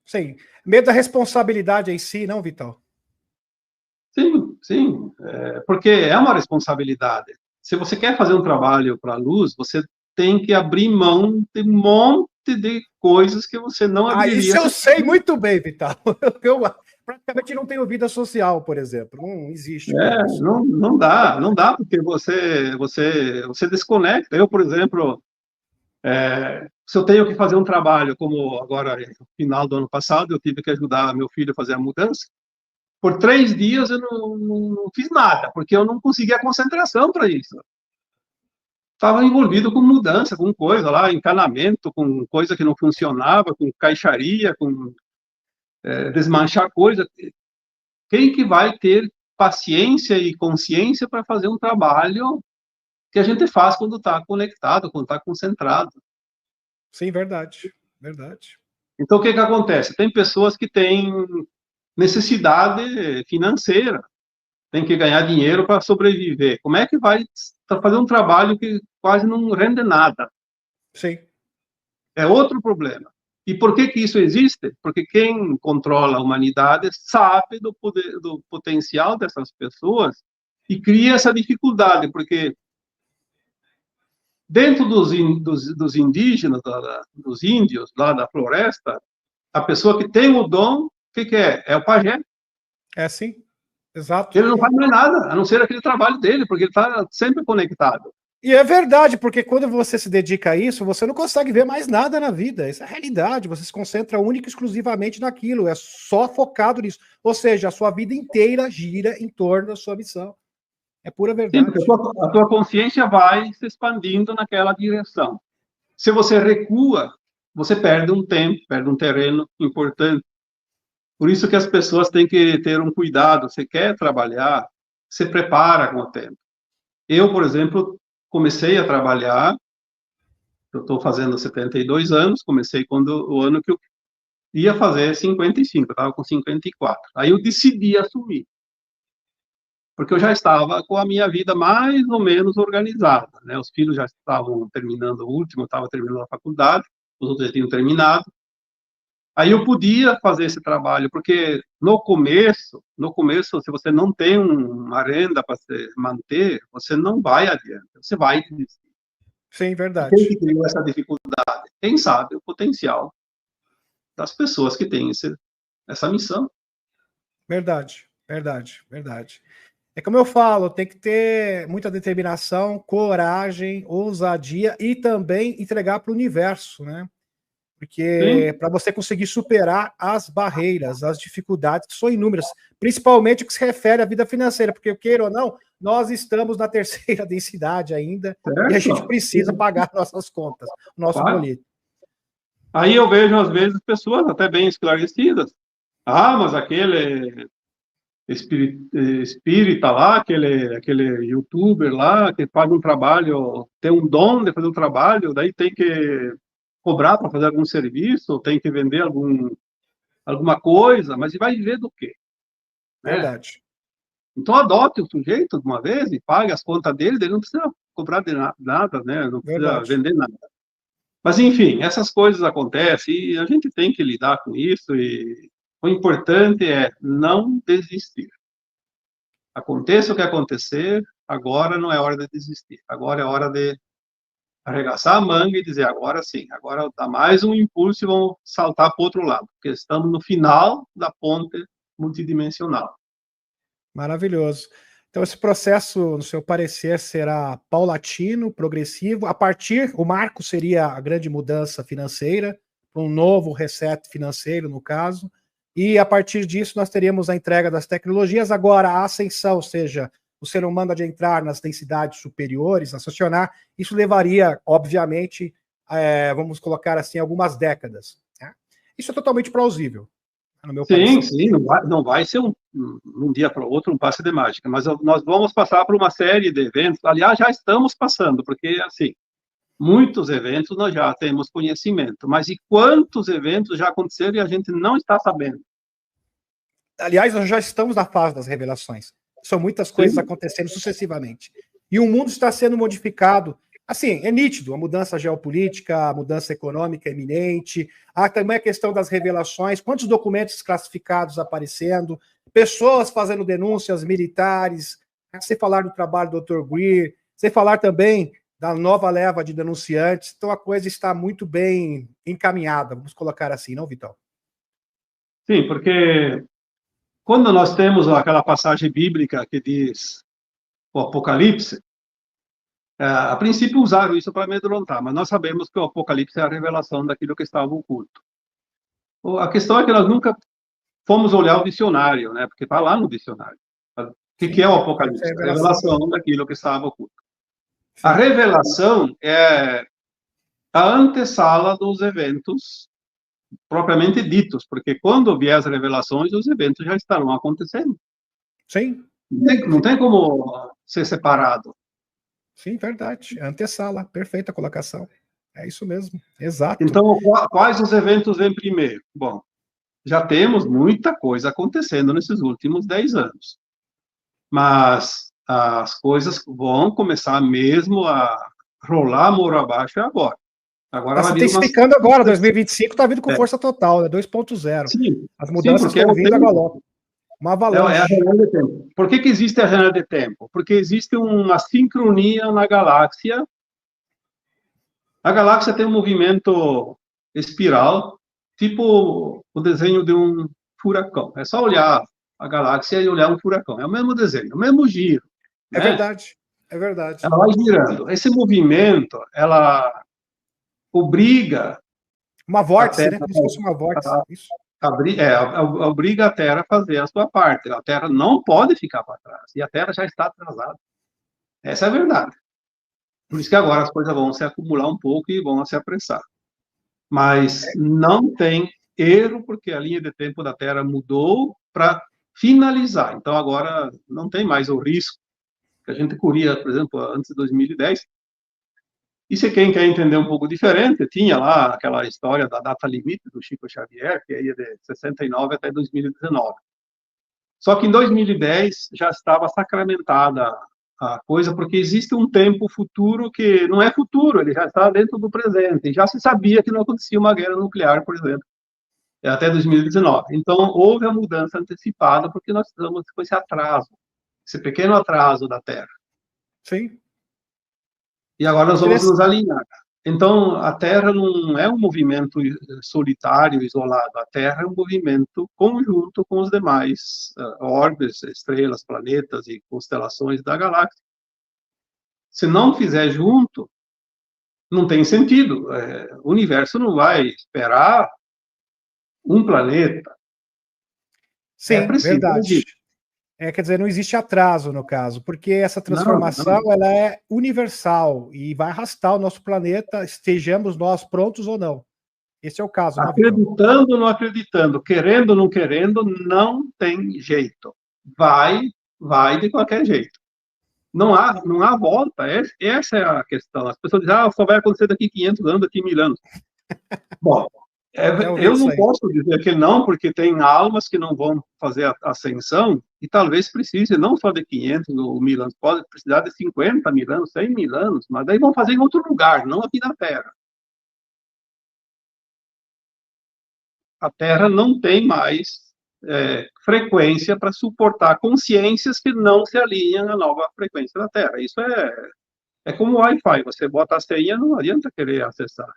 Sim. Medo da responsabilidade em si, não, Vital?
Sim. Porque é uma responsabilidade. Se você quer fazer um trabalho para a luz, você tem que abrir mão de um monte de coisas que você não abriria.
Isso eu sei muito bem, Vital. Eu praticamente não tenho vida social, por exemplo. Não existe.
Não dá, porque você desconecta. Eu, por exemplo, se eu tenho que fazer um trabalho, como agora, no final do ano passado, eu tive que ajudar meu filho a fazer a mudança, por 3 dias eu não fiz nada, porque eu não conseguia concentração para isso. Estava envolvido com mudança, com coisa lá, encanamento, com coisa que não funcionava, com caixaria, com desmanchar coisa. Quem que vai ter paciência e consciência para fazer um trabalho que a gente faz quando está conectado, quando está concentrado?
Sim, verdade.
Então, o que acontece? Tem pessoas que têm necessidade financeira, tem que ganhar dinheiro para sobreviver. Como é que vai fazer um trabalho que quase não rende nada?
Sim.
É outro problema. E por que isso existe? Porque quem controla a humanidade sabe do poder, do potencial dessas pessoas e cria essa dificuldade, porque dentro dos indígenas, dos índios lá da floresta, a pessoa que tem o dom, o que é? É o pajé.
É sim, exato.
Ele não faz mais nada, a não ser aquele trabalho dele, porque ele está sempre conectado.
E é verdade, porque quando você se dedica a isso, você não consegue ver mais nada na vida. Essa é a realidade. Você se concentra única e exclusivamente naquilo, é só focado nisso. Ou seja, a sua vida inteira gira em torno da sua missão. É pura
Sim, porque
verdade.
a tua consciência vai se expandindo naquela direção. Se você recua, você perde um tempo, perde um terreno importante. Por isso que as pessoas têm que ter um cuidado. Você quer trabalhar, se prepara com o tempo. Eu, por exemplo, comecei a trabalhar, eu estou fazendo 72 anos, comecei quando o ano que eu ia fazer 55, eu estava com 54. Aí eu decidi assumir, porque eu já estava com a minha vida mais ou menos organizada, né? Os filhos já estavam terminando o último, eu estava terminando a faculdade, os outros já tinham terminado. Aí eu podia fazer esse trabalho, porque no começo, se você não tem uma renda para se manter, você não vai adiante, você vai desistir.
Sim,
E quem
verdade.
que criou essa dificuldade? Quem sabe o potencial das pessoas que têm essa missão.
Verdade, verdade, verdade. É como eu falo, tem que ter muita determinação, coragem, ousadia e também entregar para o universo, né? Porque
Sim,
para você conseguir superar as barreiras, as dificuldades, que são inúmeras, principalmente o que se refere à vida financeira, porque, queira ou não, nós estamos na terceira densidade ainda e a gente
certo?
precisa pagar nossas contas, o nosso
Claro.
boleto.
Aí eu vejo, às vezes, pessoas até bem esclarecidas. Ah, mas aquele espírita lá, aquele youtuber lá, que faz um trabalho, tem um dom de fazer um trabalho, daí tem que cobrar para fazer algum serviço, tem que vender alguma coisa, mas e vai viver do quê? Né?
Verdade,
Então adote o sujeito de uma vez e pague as contas dele, ele não precisa cobrar de nada, né? Não precisa
verdade.
vender nada. Mas, enfim, essas coisas acontecem e a gente tem que lidar com isso e o importante é não desistir. Aconteça o que acontecer, agora não é hora de desistir. Agora é hora de arregaçar a manga e dizer, agora sim, agora dá mais um impulso e vamos saltar para o outro lado, porque estamos no final da ponte multidimensional.
Maravilhoso. Então, esse processo, no seu parecer, será paulatino, progressivo. A partir, o marco seria a grande mudança financeira, um novo reset financeiro, no caso. E a partir disso, nós teríamos a entrega das tecnologias. Agora, a ascensão, ou seja, o ser humano de entrar nas densidades superiores, ascensionar, isso levaria, obviamente, vamos colocar assim, algumas décadas. Né? Isso é totalmente plausível, no meu
Sim,
parecer.
sim, não vai ser um dia para o outro um passe de mágica, mas nós vamos passar por uma série de eventos. Aliás, já estamos passando, porque, assim, muitos eventos nós já temos conhecimento, mas e quantos eventos já aconteceram e a gente não está sabendo?
Aliás, nós já estamos na fase das revelações. São muitas coisas
Sim,
acontecendo sucessivamente. E o mundo está sendo modificado. Assim, é nítido, a mudança geopolítica, a mudança econômica é iminente. Há também a questão das revelações, quantos documentos classificados aparecendo, pessoas fazendo denúncias militares, sem falar do trabalho do Dr. Greer, sem falar também da nova leva de denunciantes. Então a coisa está muito bem encaminhada, vamos colocar assim, não, Vitor?
sim, porque quando nós temos aquela passagem bíblica que diz o Apocalipse, a princípio usaram isso para amedrontar, mas nós sabemos que o Apocalipse é a revelação daquilo que estava oculto. A questão é que nós nunca fomos olhar o dicionário, né? Porque está lá no dicionário. O que é
Sim,
o
Apocalipse é a
Apocalipse? A
revelação.
revelação daquilo que estava oculto. A
Sim.
revelação é a antessala dos eventos propriamente ditos, porque quando vier as revelações, os eventos já estarão acontecendo.
Sim,
Não tem como ser separado.
sim, verdade. Antessala, perfeita colocação. É isso mesmo, exato.
Então, quais os eventos vêm primeiro? Bom, já temos muita coisa acontecendo nesses últimos 10 anos, mas as coisas vão começar mesmo a rolar muro abaixo agora. Agora
Está se
vai vir uma...
intensificando agora, 2025 está vindo com
É,
força total, né? 2.0.
sim,
As
sim,
mudanças
porque é
estão
o
vindo a
tempo.
galope. Uma
É a
avalanche.
janela de tempo. Por que existe a janela de tempo? Porque existe uma sincronia na galáxia. A galáxia tem um movimento espiral, tipo o desenho de um furacão. É só olhar a galáxia e olhar um furacão. É o mesmo desenho, o mesmo giro,
É
né?
verdade. É verdade.
Ela vai girando. Esse movimento, ela obriga
Uma
a
vórtice, né?
Terra
Como se fosse uma vórtice. Isso.
obriga a Terra a fazer a sua parte. A Terra não pode ficar para trás. E a Terra já está atrasada. Essa é a verdade. Por isso que agora as coisas vão se acumular um pouco e vão se apressar. Mas não tem erro, porque a linha de tempo da Terra mudou para finalizar. Então agora não tem mais o risco que a gente corria, por exemplo, antes de 2010. E se quem quer entender um pouco diferente, tinha lá aquela história da data limite do Chico Xavier, que ia de 69 até 2019. Só que em 2010 já estava sacramentada a coisa, porque existe um tempo futuro que não é futuro, ele já está dentro do presente. E já se sabia que não acontecia uma guerra nuclear, por exemplo, até 2019. Então, houve a mudança antecipada, porque nós estamos com esse atraso, esse pequeno atraso da Terra.
Sim.
E agora nós vamos nos alinhar. Então, a Terra não é um movimento solitário, isolado. A Terra é um movimento conjunto com os demais orbes, estrelas, planetas e constelações da galáxia. Se não fizer junto, não tem sentido. O universo não vai esperar um planeta.
Sim,
preciso
verdade. Quer dizer, não existe atraso no caso, porque essa transformação
não.
Ela é universal e vai arrastar o nosso planeta, estejamos nós prontos ou não. Esse é o caso.
Acreditando ou não acreditando, querendo ou não querendo, não tem jeito. Vai de qualquer jeito. Não há volta. Essa é a questão. As pessoas dizem, só vai acontecer daqui 500 anos, daqui 1000 anos. Bom, eu não posso dizer que não, porque tem almas que não vão fazer a ascensão e talvez precise não só de 500 ou 1000 anos, pode precisar de 50 mil anos, 100 mil anos, mas daí vão fazer em outro lugar, não aqui na Terra. A Terra não tem mais frequência para suportar consciências que não se alinham à nova frequência da Terra. Isso é como o Wi-Fi, você bota a senha, não adianta querer acessar.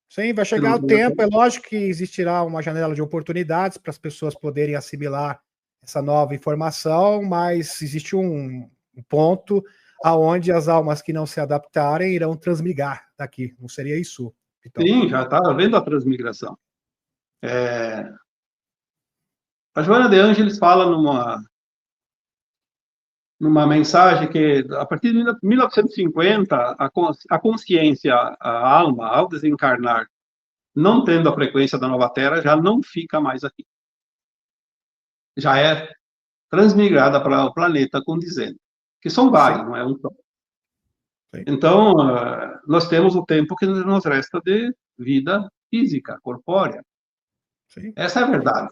Sim, vai chegar o tempo, é lógico que existirá uma janela de oportunidades para as pessoas poderem assimilar essa nova informação, mas existe um ponto aonde as almas que não se adaptarem irão transmigrar daqui, não seria isso?
Então. Sim, já está havendo a transmigração. A Joana de Ângeles fala numa mensagem que, a partir de 1950, a consciência, a alma, ao desencarnar, não tendo a frequência da nova Terra, já não fica mais aqui. Já é transmigrada para o planeta condizente, que são vários, não é um só. Então, nós temos o tempo que nos resta de vida física, corpórea. Sim. Essa é a verdade.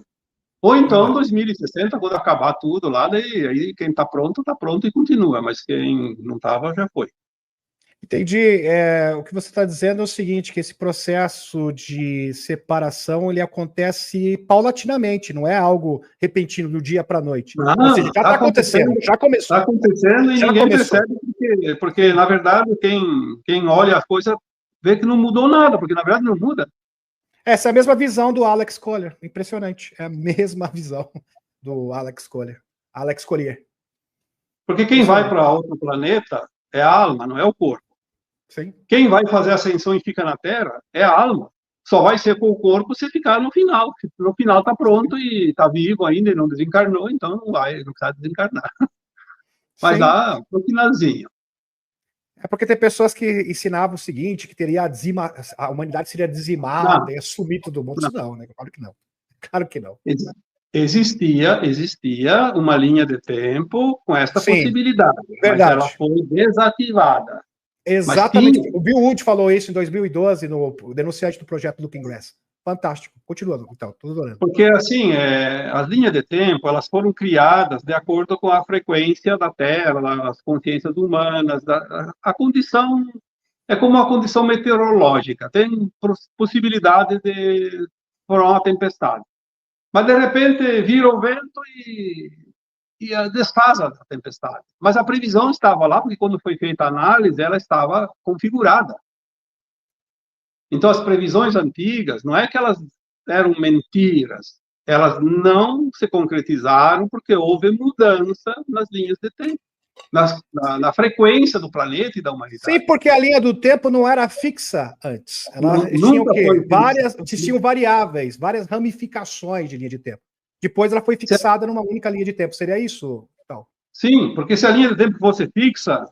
Ou então, 2060, quando acabar tudo lá, daí aí quem está pronto e continua, mas quem não estava já foi.
Entendi. O que você está dizendo é o seguinte, que esse processo de separação, ele acontece paulatinamente, não é algo repentino, do dia para a noite.
Não,
ou seja, já está acontecendo, já começou.
Está acontecendo e ninguém percebe, porque, na verdade, quem olha as coisas vê que não mudou nada, porque, na verdade, não muda.
Essa é a mesma visão do Alex Collier, impressionante. É a mesma visão do Alex Collier.
Porque quem vai para outro planeta é a alma, não é o corpo.
Sim.
Quem vai fazer a ascensão e fica na Terra é a alma. Só vai ser com o corpo se ficar no final. No final está pronto e está vivo ainda e não desencarnou, então não precisa desencarnar. Mas dá no finalzinho.
É porque tem pessoas que ensinavam o seguinte, que teria a humanidade seria dizimada, ia sumir todo mundo. Não, né? Claro que não. Claro que não.
Existia uma linha de tempo com essa possibilidade, mas ela foi desativada.
Exatamente. O Bill Wood falou isso em 2012 no denunciante do projeto Looking Glass. Fantástico. Continua, então, tudo adorando.
Porque, assim, as linhas de tempo, elas foram criadas de acordo com a frequência da Terra, as consciências humanas, a condição, é como uma condição meteorológica, tem possibilidade de formar uma tempestade. Mas, de repente, vira o vento e desfaz a tempestade. Mas a previsão estava lá, porque quando foi feita a análise, ela estava configurada. Então, as previsões antigas, não é que elas eram mentiras, elas não se concretizaram porque houve mudança nas linhas de tempo. na frequência do planeta e da humanidade.
Sim, porque a linha do tempo não era fixa antes. Ela tinha o quê? Existiam variáveis, várias ramificações de linha de tempo. Depois ela foi fixada numa única linha de tempo. Seria isso? Então.
Sim, porque se a linha de tempo fosse fixa,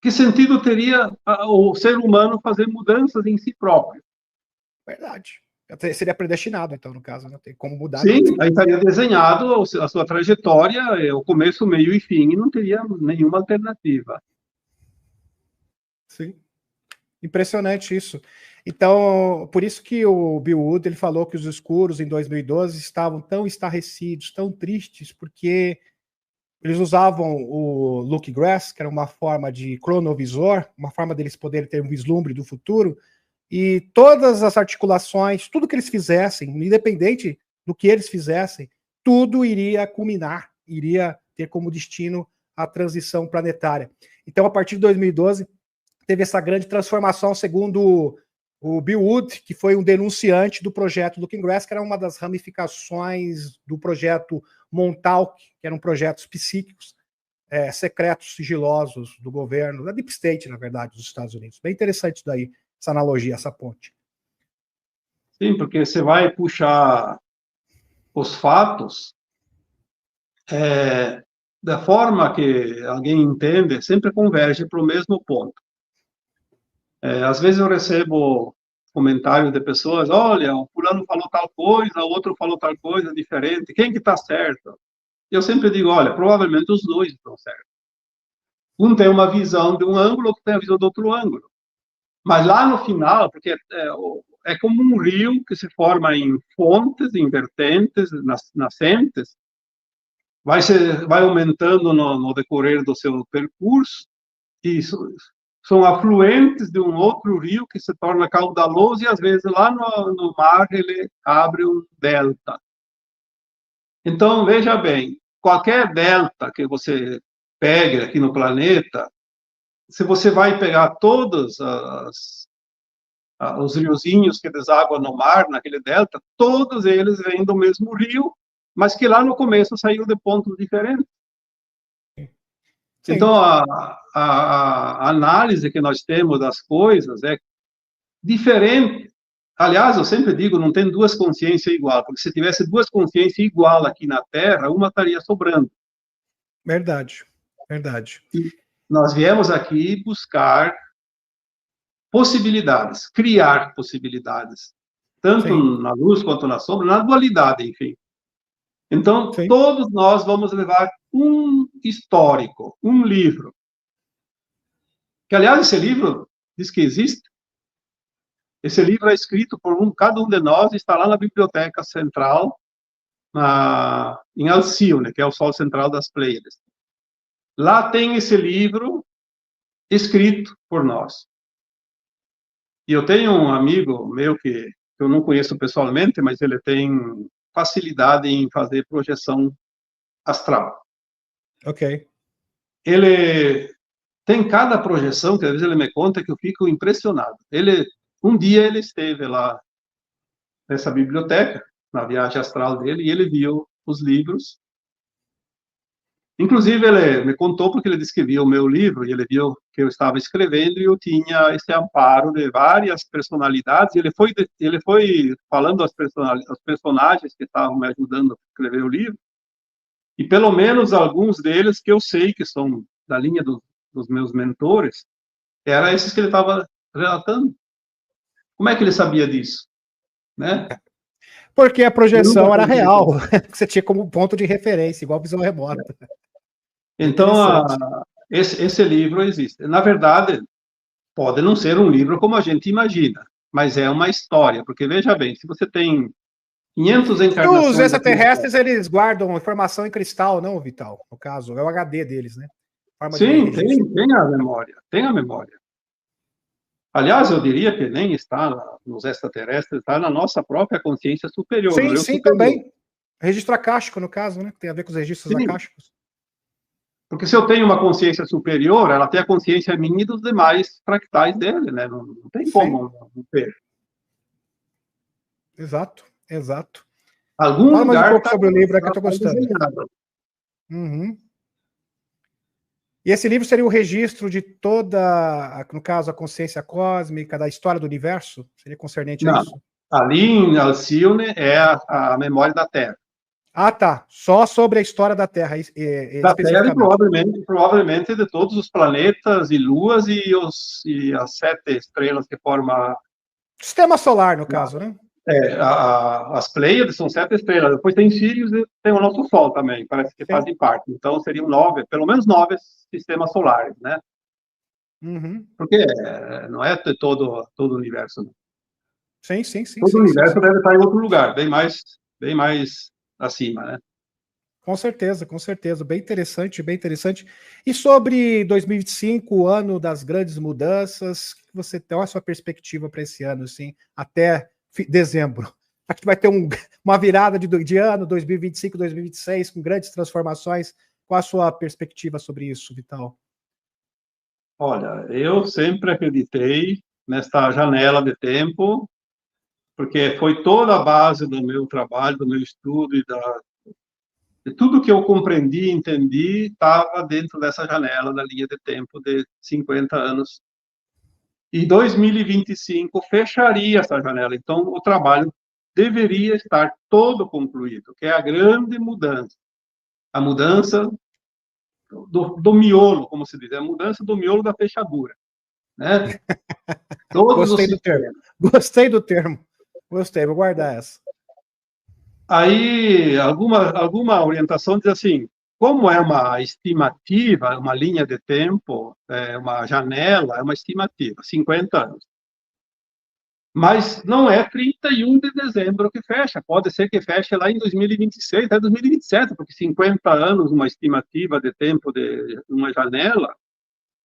que sentido teria o ser humano fazer mudanças em si próprio?
Verdade. Seria predestinado, então, no caso, não tem como mudar.
Sim, aí estaria desenhado a sua trajetória, o começo, meio e fim, e não teria nenhuma alternativa.
Sim. Impressionante isso. Então, por isso que o Bill Wood ele falou que os escuros em 2012 estavam tão estarrecidos, tão tristes, porque eles usavam o Look Glass, que era uma forma de cronovisor, uma forma deles poderem ter um vislumbre do futuro, e todas as articulações, tudo que eles fizessem, independente do que eles fizessem, tudo iria culminar, iria ter como destino a transição planetária. Então, a partir de 2012, teve essa grande transformação, segundo o Bill Wood, que foi um denunciante do projeto Looking Glass, que era uma das ramificações do projeto Montauk, que eram projetos psíquicos, secretos, sigilosos do governo, da Deep State, na verdade, dos Estados Unidos. Bem interessante isso daí, essa analogia, essa ponte.
Sim, porque você vai puxar os fatos da forma que alguém entende, sempre converge para o mesmo ponto. Às vezes eu recebo comentários de pessoas, olha, o fulano falou tal coisa, o outro falou tal coisa diferente, quem que está certo? Eu sempre digo, olha, provavelmente os dois estão certos. Um tem uma visão de um ângulo, outro tem a visão de outro ângulo. Mas lá no final, porque é como um rio que se forma em fontes, em vertentes, nascentes, vai aumentando no decorrer do seu percurso, e são afluentes de um outro rio que se torna caudaloso, e às vezes lá no mar ele abre um delta. Então, veja bem, qualquer delta que você pegue aqui no planeta, se você vai pegar todos os riozinhos que desaguam no mar, naquele delta, todos eles vêm do mesmo rio, mas que lá no começo saiu de pontos diferentes. Sim. Então, a análise que nós temos das coisas é diferente. Aliás, eu sempre digo, não tem duas consciências iguais, porque se tivesse duas consciências iguais aqui na Terra, uma estaria sobrando.
Verdade, verdade.
E nós viemos aqui buscar possibilidades, criar possibilidades, tanto Sim. na luz quanto na sombra, na dualidade, enfim. Então, Sim. todos nós vamos levar um histórico, um livro. Que, aliás, esse livro diz que existe. Esse livro é escrito por cada um de nós, está lá na Biblioteca Central, em Alcione, que é o Sol Central das Pleiades. Lá tem esse livro escrito por nós. E eu tenho um amigo meu que eu não conheço pessoalmente, mas ele tem facilidade em fazer projeção astral.
Ok.
Ele tem cada projeção que às vezes ele me conta que eu fico impressionado. Um dia ele esteve lá nessa biblioteca, na viagem astral dele, e ele viu os livros. Inclusive, ele me contou porque ele disse que viu o meu livro, e ele viu que eu estava escrevendo, e eu tinha esse amparo de várias personalidades, e ele foi falando aos personagens que estavam me ajudando a escrever o livro, e pelo menos alguns deles que eu sei que são da linha dos meus mentores, eram esses que ele estava relatando. Como é que ele sabia disso? Né?
Porque a projeção era real, você tinha como ponto de referência, igual visão remota.
Então, esse livro existe. Na verdade, pode não ser um livro como a gente imagina, mas é uma história, porque veja bem, se você tem 500 encarnações...
Os extraterrestres, eles guardam informação em cristal, não, Vital? No caso, é o HD deles, né?
Sim, tem a memória, tem a memória. Aliás, eu diria que nem está nos extraterrestres, está na nossa própria consciência superior.
Sim, sim, superior. Também. Registro acástico, no caso, né? Tem a ver com os registros acásticos.
Porque se eu tenho uma consciência superior, ela tem a consciência minha e dos demais fractais dele, né? Não tem como não ter.
Exato, exato.
Fala mais um pouco
sobre o livro que eu estou gostando. Uhum. E esse livro seria o registro de toda, no caso, a consciência cósmica, da história do universo? Seria concernente a
Não,
isso?
ali em Alcione é a memória da Terra.
Ah, tá. Só sobre a história da Terra,
Da Terra e
especificamente.
provavelmente de todos os planetas e luas e as 7 estrelas que formam
Sistema solar, no caso, né?
as Pleiades, são 7 estrelas. Depois tem Sírios e tem o nosso Sol também, parece que
Sim.
fazem parte. Então seriam 9, pelo menos 9 sistemas solares, né?
Uhum.
Porque não é todo o universo. Não.
Sim, sim, sim,
Todo o
sim, sim,
universo
sim.
deve estar em outro lugar, bem mais acima, né?
Com certeza, com certeza. Bem interessante, bem interessante. E sobre 2025, o ano das grandes mudanças, o que você tem a sua perspectiva para esse ano, assim, até dezembro? Acho que vai ter uma virada de ano, 2025, 2026, com grandes transformações. Qual a sua perspectiva sobre isso, Vital?
Olha, eu sempre acreditei nesta janela de tempo, porque foi toda a base do meu trabalho, do meu estudo de tudo que eu compreendi, entendi, estava dentro dessa janela da linha de tempo de 50 anos. E 2025 fecharia essa janela. Então, o trabalho deveria estar todo concluído, que é a grande mudança. A mudança do miolo, como se diz, é a mudança do miolo da fechadura. Né? Todos os
Gostei do termo.
sistemas.
Gostei do termo. Gostei, vou guardar essa.
Aí, alguma orientação diz assim, como é uma estimativa, uma linha de tempo, uma janela, é uma estimativa, 50 anos. Mas não é 31 de dezembro que fecha, pode ser que feche lá em 2026, até 2027, porque 50 anos, uma estimativa de tempo de uma janela,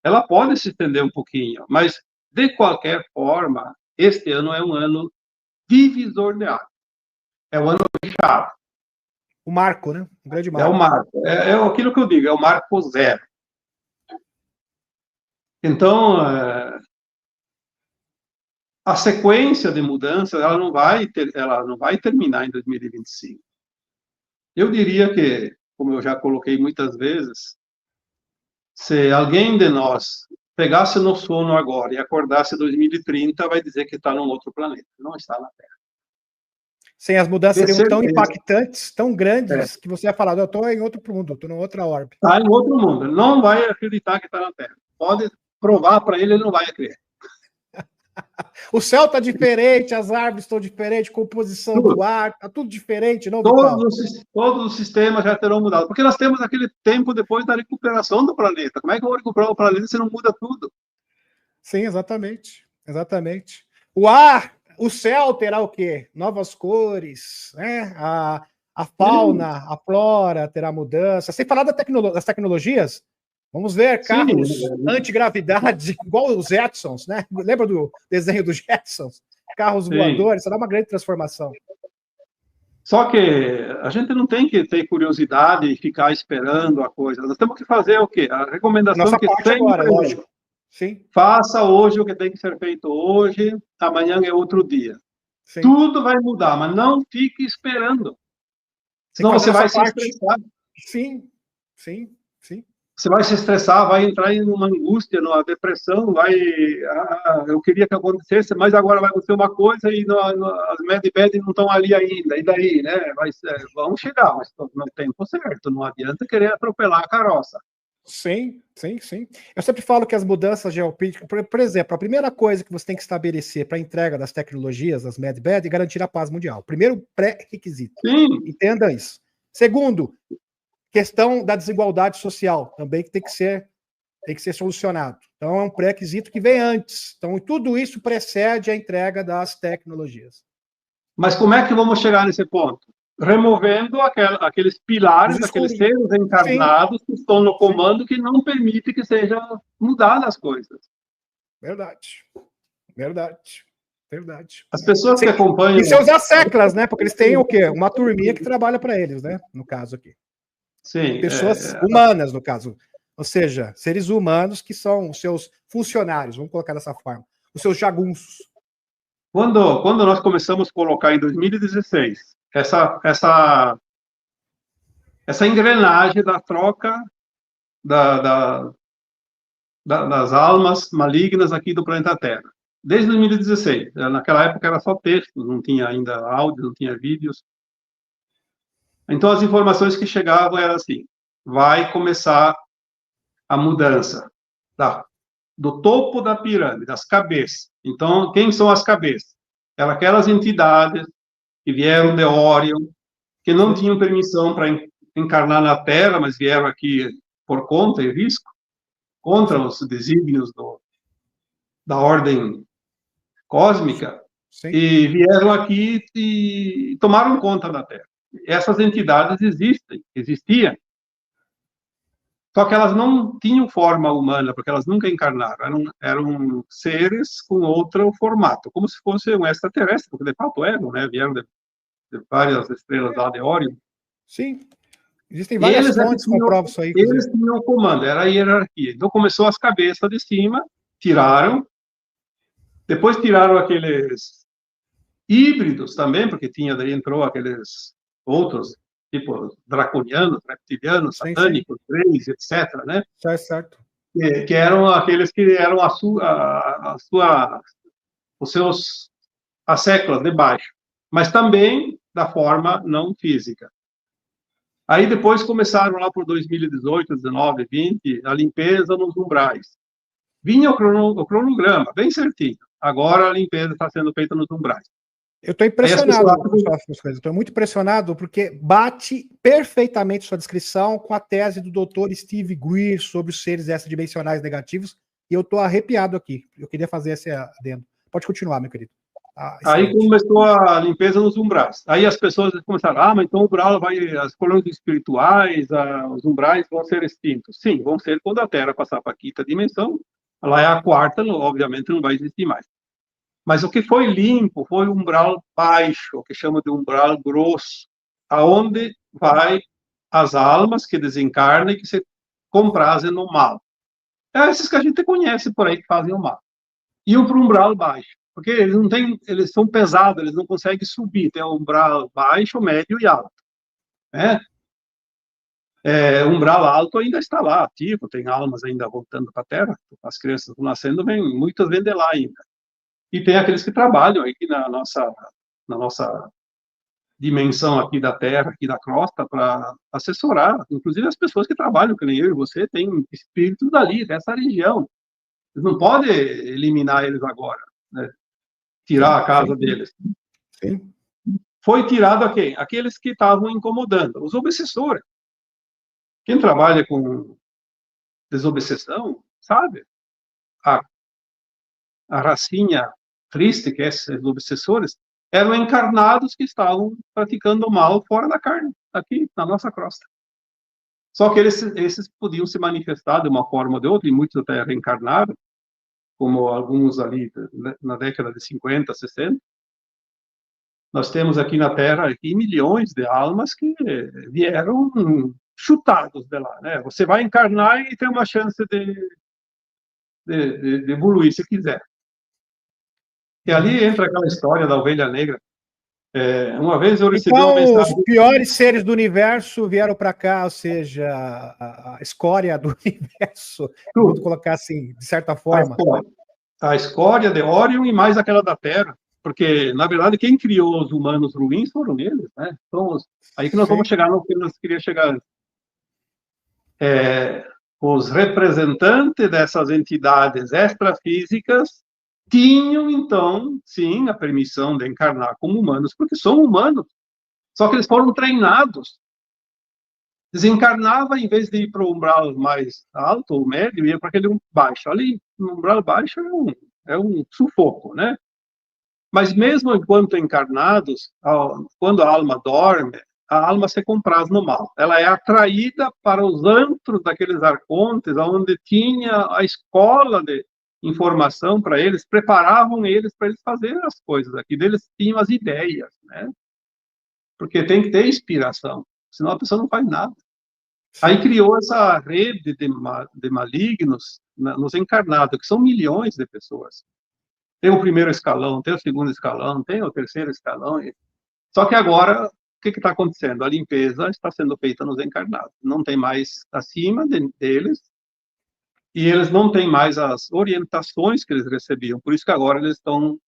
ela pode se estender um pouquinho, mas, de qualquer forma, este ano é um ano divisor de águas. É o ano fechado.
O marco, né? Um grande
É o
marco.
marco. É aquilo que eu digo, é o marco zero. Então, a sequência de mudanças, ela não vai terminar em 2025. Eu diria que, como eu já coloquei muitas vezes, se alguém de nós pegasse no sono agora e acordasse em 2030, vai dizer que está num outro planeta, não está na Terra.
Sim, as mudanças
De
seriam tão
certeza.
impactantes, tão grandes, que você vai falar, eu estou em outro mundo, estou em outra órbita.
Está em outro mundo, ele não vai acreditar que está na Terra. Pode provar para ele não vai acreditar.
O céu está diferente, as árvores estão diferentes, composição
Tudo.
do ar, está tudo diferente, não, Vital?
Todos os sistemas já terão mudado, porque nós temos aquele tempo depois da recuperação do planeta. Como é que eu vou recuperar o planeta se não muda tudo?
Sim, exatamente. Exatamente. O ar, o céu terá o quê? Novas cores, né? A fauna, a flora terá mudança. Sem falar das tecnologias, vamos ver carros antigravidade, igual os Jetsons, né? Lembra do desenho dos Jetsons? Carros voadores, será uma grande transformação.
Só que a gente não tem que ter curiosidade e ficar esperando a coisa. Nós temos que fazer o quê? A recomendação
Nossa
que
parte
sempre
agora, lógico. Sim.
Faça hoje o que tem que ser feito hoje, amanhã é outro dia. Sim. Tudo vai mudar, mas não fique esperando. Senão você vai se estressar.
Sim, sim, sim.
Você vai se estressar, vai entrar em uma angústia, numa depressão, eu queria que acontecesse, mas agora vai acontecer uma coisa e as med não estão ali ainda, e daí, né? Vão chegar, mas no tempo certo, não adianta querer atropelar a carroça.
Sim, sim, sim. Eu sempre falo que as mudanças geopolíticas, por exemplo, a primeira coisa que você tem que estabelecer para a entrega das tecnologias, das med-bed, é garantir a paz mundial. Primeiro pré-requisito. Entenda isso. Segundo, questão da desigualdade social, também que tem que ser solucionado. Então, é um pré-requisito que vem antes. Então, tudo isso precede a entrega das tecnologias.
Mas como é que vamos chegar nesse ponto? Removendo aqueles pilares, aqueles seres encarnados que estão no comando, que não permite que sejam mudadas as coisas.
Verdade. Verdade. Verdade.
As pessoas que acompanham...
E seus asseclas, né? Porque eles têm o quê? Uma turminha que trabalha para eles, né? No caso aqui.
Sim.
Pessoas humanas, no caso. Ou seja, seres humanos que são os seus funcionários, vamos colocar dessa forma. Os seus jagunços.
Quando nós começamos a colocar em 2016 essa engrenagem da troca das almas malignas aqui do planeta Terra. Desde 2016. Naquela época era só texto, não tinha ainda áudio, não tinha vídeos. Então, as informações que chegavam eram assim: vai começar a mudança do topo da pirâmide, das cabeças. Então, quem são as cabeças? Aquelas entidades que vieram de Orion, que não tinham permissão para encarnar na Terra, mas vieram aqui por conta e risco, contra os desígnios da ordem cósmica,
Sim.
e vieram aqui e tomaram conta da Terra. Essas entidades existiam, só que elas não tinham forma humana, porque elas nunca encarnaram, eram seres com outro formato, como se fosse um extraterrestre, porque de fato eram, né? Vieram de várias estrelas lá de Órion.
Sim, existem várias fontes que comprovam isso aí.
Eles tinham o comando, era a hierarquia. Então começou as cabeças de cima, tiraram, depois tiraram aqueles híbridos também, porque daí entrou aqueles outros, tipo draconianos, reptilianos, satânicos, reis, etc., né?
Certo.
Que eram aqueles que eram as séculas de baixo, mas também da forma não física. Aí depois começaram lá por 2018, 19, 20, a limpeza nos umbrais. Vinha o cronograma, bem certinho. Agora a limpeza está sendo feita nos umbrais.
Eu estou impressionado com essas coisas. Estou muito impressionado porque bate perfeitamente sua descrição com a tese do Dr. Steve Greer sobre os seres extradimensionais negativos. E eu estou arrepiado aqui. Eu queria fazer esse adendo. Pode continuar, meu querido.
Aí começou a limpeza nos umbrais. Aí as pessoas começaram, mas então o umbral as colônias espirituais, os umbrais vão ser extintos. Sim, vão ser quando a Terra passar para a quinta dimensão. Lá é a quarta, obviamente não vai existir mais. Mas o que foi limpo foi o umbral baixo, o que chama de umbral grosso, aonde vai as almas que desencarnam e que se comprazem no mal. É esses que a gente conhece por aí que fazem o mal. Iam para o umbral baixo, porque eles são pesados, eles não conseguem subir. Tem o umbral baixo, médio e alto. Né? O umbral alto ainda está lá, ativo, tem almas ainda voltando para a Terra, as crianças estão nascendo, muitas vêm de lá ainda. E tem aqueles que trabalham aqui na nossa dimensão aqui da Terra, aqui da crosta, para assessorar, inclusive as pessoas que trabalham, que nem eu e você, tem espíritos dali, dessa região. Eles não podem eliminar eles agora, né? Tirar a casa deles.
Sim.
Foi tirado a quem? Aqueles que estavam incomodando, os obsessores. Quem trabalha com desobsessão, sabe? A racinha triste, que é esses obsessores, eram encarnados que estavam praticando mal fora da carne, aqui na nossa crosta. Só que esses podiam se manifestar de uma forma ou de outra, e muitos até reencarnaram, como alguns ali na década de 50, 60. Nós temos aqui na Terra milhões de almas que vieram chutados de lá, né? Você vai encarnar e tem uma chance de evoluir, se quiser. E ali entra aquela história da ovelha negra. Uma vez eu recebi uma mensagem...
Os piores seres do universo vieram para cá, ou seja, a escória do universo, vamos colocar assim, de certa forma.
A escória de Órion e mais aquela da Terra, porque, na verdade, quem criou os humanos ruins foram eles, né? Então, aí que nós vamos chegar no que nós queríamos chegar antes. Os representantes dessas entidades extrafísicas tinham, então, sim, a permissão de encarnar como humanos, porque são humanos. Só que eles foram treinados. Desencarnava, em vez de ir para o umbral mais alto ou médio, ia para aquele baixo. Ali, no umbral baixo, é um sufoco, né? Mas mesmo enquanto encarnados, quando a alma dorme, a alma se compraz no mal. Ela é atraída para os antros daqueles arcontes, onde tinha a escola de informação para eles, preparavam eles para eles fazerem as coisas aqui, eles tinham as ideias, né? Porque tem que ter inspiração, senão a pessoa não faz nada. Sim. Aí criou essa rede de malignos nos encarnados, que são milhões de pessoas. Tem o primeiro escalão, tem o segundo escalão, tem o terceiro escalão. Só que agora, o que está acontecendo? A limpeza está sendo feita nos encarnados. Não tem mais acima deles e eles não têm mais as orientações que eles recebiam, por isso que agora eles estão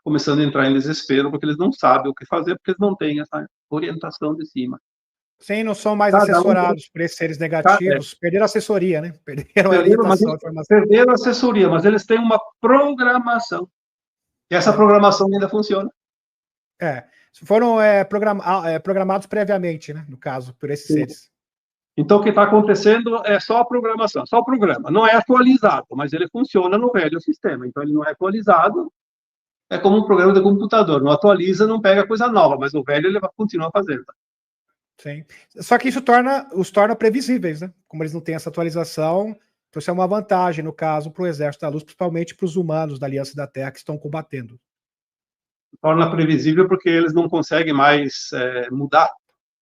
começando a entrar em desespero, porque eles não sabem o que fazer, porque eles não têm essa orientação de cima.
Sim, não são mais
Cada um
assessorados por esses seres negativos, perderam a assessoria, né? Perderam a
perderam,
orientação, a informação.
perderam a assessoria, mas eles têm uma programação. E essa programação ainda funciona.
Foram programados previamente, né? No caso, por esses seres.
Então, o que está acontecendo é só a programação, só o programa. Não é atualizado, mas ele funciona no velho sistema. Então, ele não é atualizado, é como um programa de computador. Não atualiza, não pega coisa nova, mas o velho ele vai continuar fazendo.
Sim. Só que isso os torna previsíveis, né? Como eles não têm essa atualização, então isso é uma vantagem, no caso, para o Exército da Luz, principalmente para os humanos da Aliança da Terra que estão combatendo.
Torna previsível porque eles não conseguem mais mudar.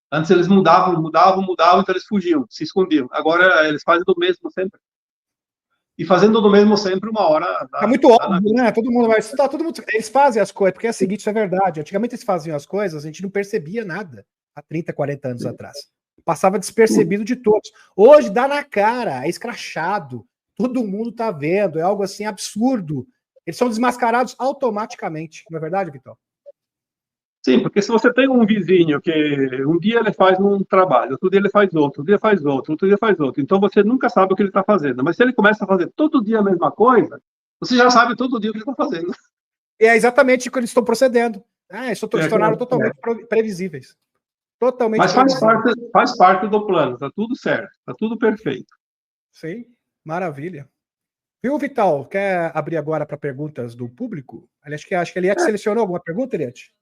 Antes eles mudavam, então eles fugiam, se escondiam. Agora eles fazem do mesmo sempre. E fazendo do mesmo sempre, uma hora...
É muito óbvio, né? Todo mundo vai... Eles fazem as coisas, porque é o seguinte, isso é verdade. Antigamente eles faziam as coisas, a gente não percebia nada. Há 30, 40 anos atrás. Passava despercebido de todos. Hoje dá na cara, é escrachado. Todo mundo tá vendo, é algo assim absurdo. Eles são desmascarados automaticamente. Não é verdade, Vitor?
Sim, porque se você tem um vizinho que um dia ele faz um trabalho, outro dia ele faz outro, outro dia faz outro, outro dia faz outro, então você nunca sabe o que ele está fazendo. Mas se ele começa a fazer todo dia a mesma coisa, você já sabe todo dia o que ele está fazendo.
É exatamente o que eles estão procedendo. Eles se tornaram totalmente previsíveis. Totalmente.
Mas faz parte do plano, tá tudo certo, tá tudo perfeito.
Sim, maravilha. Viu, Vital? Quer abrir agora para perguntas do público? Acho que a Eliette selecionou alguma pergunta, Eliette?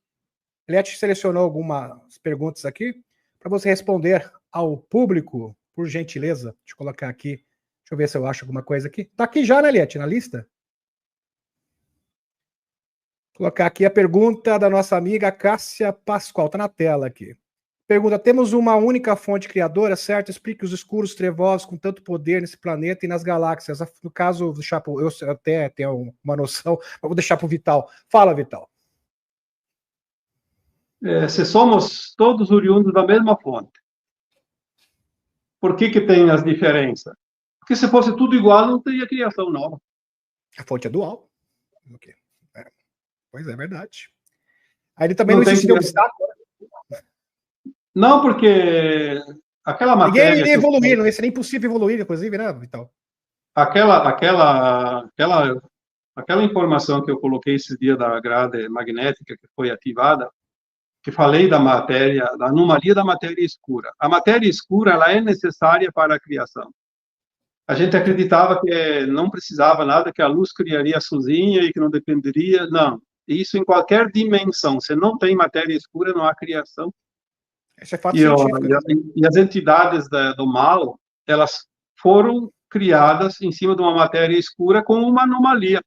Eliette selecionou algumas perguntas aqui para você responder ao público, por gentileza. Deixa eu colocar aqui. Deixa eu ver se eu acho alguma coisa aqui. Tá aqui já, né, Eliette, na lista? Vou colocar aqui a pergunta da nossa amiga Cássia Pascoal. Tá na tela aqui. Pergunta: temos uma única fonte criadora, certo? Explique os escuros trevosos com tanto poder nesse planeta e nas galáxias. No caso, vou deixar eu até tenho uma noção, mas vou deixar para o Vital. Fala, Vital.
Se somos todos oriundos da mesma fonte, por que tem as diferenças? Porque se fosse tudo igual, não teria criação nova.
A fonte é dual. Okay. Pois é, verdade. Aí ele também não existiria obstáculo.
Não, porque aquela matéria...
Ninguém iria evoluir, não seria impossível evoluir, inclusive, né, Vital?
Aquela informação que eu coloquei esse dia da grade magnética que foi ativada, que falei da matéria, da anomalia da matéria escura. A matéria escura, ela é necessária para a criação. A gente acreditava que não precisava nada, que a luz criaria sozinha e que não dependeria. Não. Isso em qualquer dimensão. Se não tem matéria escura, não há criação.
Esse é fato científico.
E as entidades do mal, elas foram criadas em cima de uma matéria escura com uma anomalia.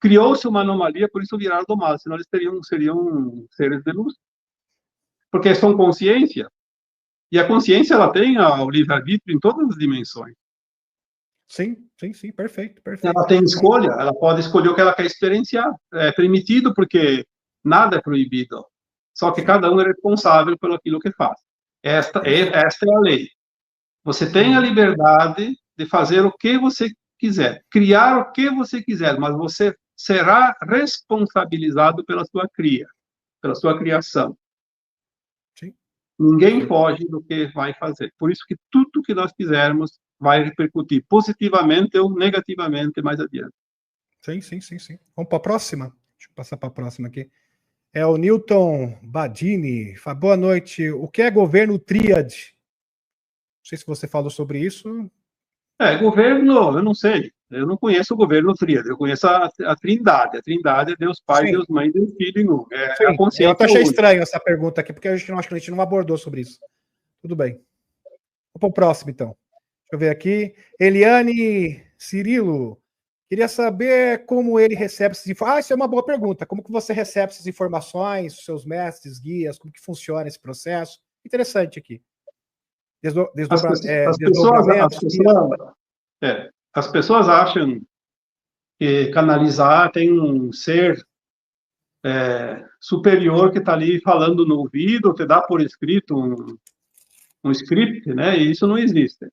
Criou-se uma anomalia, por isso viraram do mal, senão eles seriam seres de luz. Porque são consciência. E a consciência, ela tem o livre-arbítrio em todas as dimensões.
Sim, perfeito.
Ela tem escolha, ela pode escolher o que ela quer experienciar. É permitido porque nada é proibido. Só que cada um é responsável pelo aquilo que faz. Esta é a lei. Você tem a liberdade de fazer o que você quiser, criar o que você quiser, mas você será responsabilizado pela sua pela sua criação.
Sim.
Ninguém foge do que vai fazer. Por isso que tudo que nós fizermos vai repercutir positivamente ou negativamente mais adiante.
Sim. Vamos para a próxima? Deixa eu passar para a próxima aqui. É o Newton Badini. Fala, boa noite. O que é governo tríade? Não sei se você falou sobre isso.
Governo, eu não sei. Eu não conheço o governo tríade. Eu conheço a Trindade. A Trindade é Deus Pai, Sim. Deus Mãe e Deus Filho em um. A consciência.
Eu até achei estranho essa pergunta aqui, porque a gente não abordou sobre isso. Tudo bem. Vamos para o próximo, então. Deixa eu ver aqui. Eliane Cirilo. Queria saber como ele recebe essas informações. Isso é uma boa pergunta. Como que você recebe essas informações, seus mestres, guias, como que funciona esse processo? Interessante aqui.
As pessoas acham que canalizar tem um ser superior que está ali falando no ouvido, te dá por escrito um script, né? E isso não existe.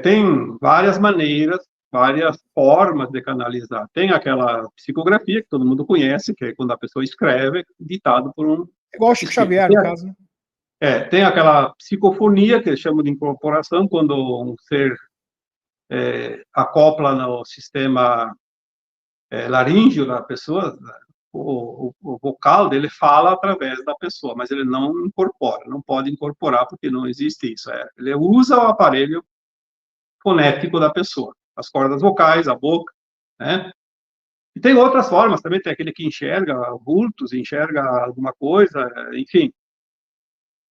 Tem várias maneiras, várias formas de canalizar. Tem aquela psicografia que todo mundo conhece, que é quando a pessoa escreve, ditado por um
Igual o Chico
espírito.
Xavier, no caso, né?
Tem aquela psicofonia, que eles chamam de incorporação, quando um ser acopla no sistema laríngeo da pessoa, o vocal dele fala através da pessoa, mas ele não incorpora, não pode incorporar, porque não existe isso. Ele usa o aparelho fonético da pessoa, as cordas vocais, a boca, né? E tem outras formas também, tem aquele que enxerga vultos, enxerga alguma coisa, enfim.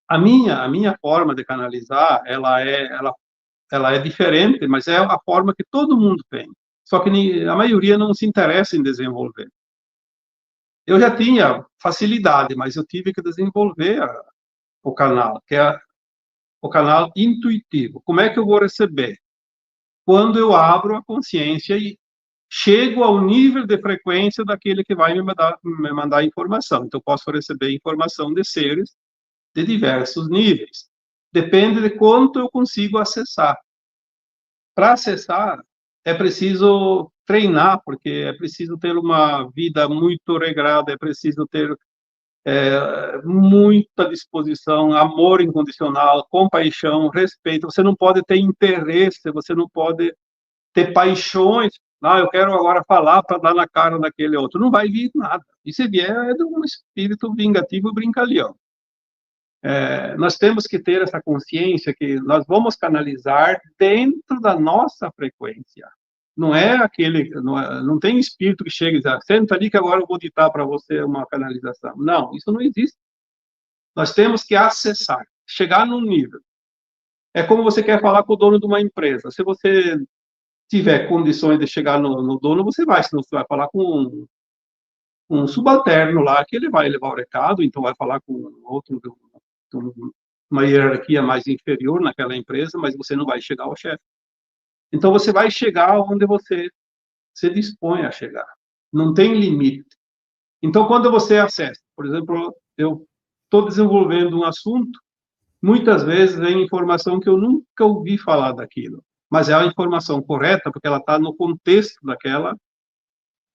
A minha forma de canalizar, ela é diferente, mas é a forma que todo mundo tem. Só que a maioria não se interessa em desenvolver. Eu já tinha facilidade, mas eu tive que desenvolver o canal, que é o canal intuitivo. Como é que eu vou receber? Quando eu abro a consciência e chego ao nível de frequência daquele que vai me mandar informação. Então, eu posso receber informação de seres de diversos níveis. Depende de quanto eu consigo acessar. Para acessar, é preciso treinar, porque é preciso ter uma vida muito regrada, é preciso ter muita disposição, amor incondicional, compaixão, respeito. Você não pode ter interesse, você não pode ter paixões. Eu quero agora falar para dar na cara daquele outro. Não vai vir nada. E se vier, é de um espírito vingativo brincalhão. Nós temos que ter essa consciência que nós vamos canalizar dentro da nossa frequência. Não é aquele, não tem espírito que chega e diz, senta ali que agora eu vou ditar para você uma canalização. Não, isso não existe. Nós temos que acessar, chegar num nível. É como você quer falar com o dono de uma empresa. Se você tiver condições de chegar no dono, você vai, senão você vai falar com um subalterno lá, que ele vai levar o recado, então vai falar com outro, uma hierarquia mais inferior naquela empresa, mas você não vai chegar ao chefe. Então você vai chegar onde você se dispõe a chegar. Não tem limite. Então, quando você acessa, por exemplo, eu estou desenvolvendo um assunto, muitas vezes vem informação que eu nunca ouvi falar daquilo, mas é a informação correta, porque ela está no contexto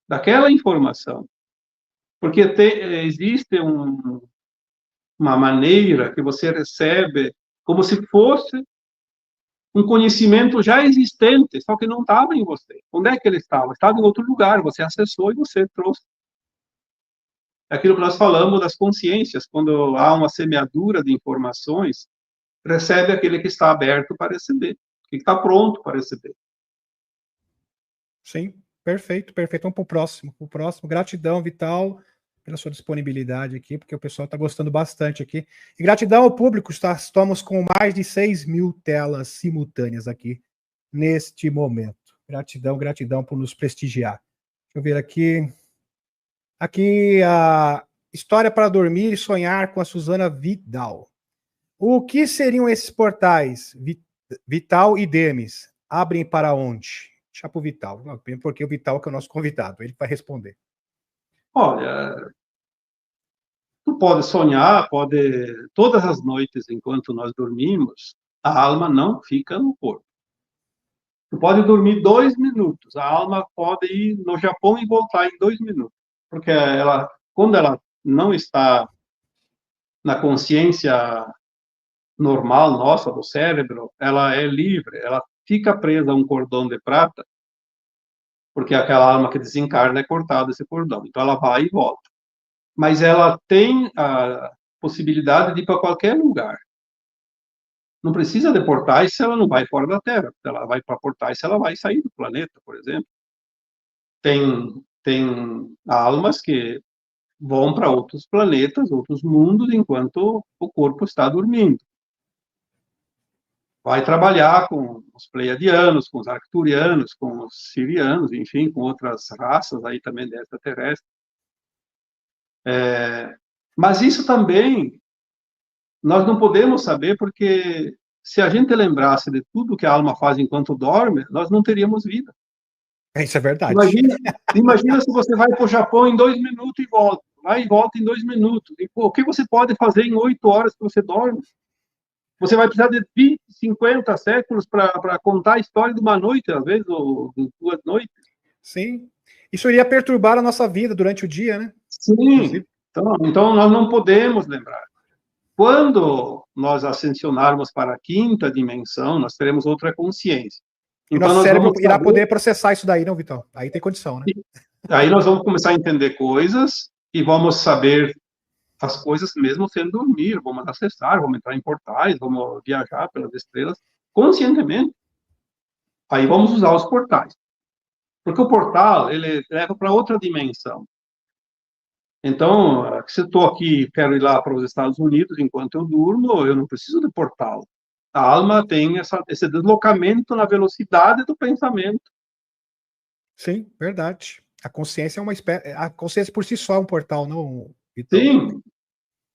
daquela informação. Porque existe uma maneira que você recebe como se fosse um conhecimento já existente, só que não estava em você. Onde é que ele estava? Estava em outro lugar, você acessou e você trouxe. É aquilo que nós falamos das consciências, quando há uma semeadura de informações, recebe aquele que está aberto para receber, que está pronto para receber.
Sim, perfeito, perfeito. Vamos para o próximo. Gratidão, Vital, pela sua disponibilidade aqui, porque o pessoal está gostando bastante aqui. E gratidão ao público, estamos com mais de 6.000 telas simultâneas aqui, neste momento. Gratidão, gratidão por nos prestigiar. Deixa eu ver aqui. Aqui, a História para Dormir e Sonhar com a Suzana Vidal. O que seriam esses portais, Vital e Demis? Abrem para onde? Deixa para o Vital, porque o Vital que é o nosso convidado, ele vai responder.
Olha, tu pode sonhar, todas as noites, enquanto nós dormimos, a alma não fica no corpo. Tu pode dormir 2 minutos, a alma pode ir no Japão e voltar em 2 minutos, porque quando ela não está na consciência normal nossa do cérebro, ela é livre, ela fica presa a um cordão de prata, porque aquela alma que desencarna é cortada esse cordão, então ela vai e volta. Mas ela tem a possibilidade de ir para qualquer lugar. Não precisa de portais se ela não vai fora da Terra. Se ela vai para portais se ela vai sair do planeta, por exemplo. Tem almas que vão para outros planetas, outros mundos, enquanto o corpo está dormindo. Vai trabalhar com os pleiadianos, com os arcturianos, com os sirianos, enfim, com outras raças aí também de extraterrestres. Mas isso também nós não podemos saber, porque se a gente lembrasse de tudo que a alma faz enquanto dorme, nós não teríamos vida.
Isso é verdade.
Imagina se você vai para o Japão em 2 minutos e volta. Vai e volta em 2 minutos. E, o que você pode fazer em 8 horas que você dorme? Você vai precisar de 20, 50 séculos para contar a história de uma noite, às vezes, ou de 2 noites.
Sim. Isso iria perturbar a nossa vida durante o dia, né?
Sim.
Inclusive.
Então, nós não podemos lembrar. Quando nós ascensionarmos para a quinta dimensão, nós teremos outra consciência.
E
Então,
nosso
nós
cérebro
vamos
irá
saber,
poder processar isso daí, não, Vitão? Aí tem condição, né?
aí nós vamos começar a entender coisas e vamos saber as coisas mesmo sem dormir, vamos acessar, vamos entrar em portais, vamos viajar pelas estrelas conscientemente. Aí vamos usar os portais. Porque o portal, ele leva para outra dimensão. Então, se eu estou aqui, quero ir lá para os Estados Unidos enquanto eu durmo, eu não preciso de portal. A alma tem esse deslocamento na velocidade do pensamento.
Sim, verdade. A consciência é uma espécie. A consciência por si só é um portal, não, Vitão?
Sim,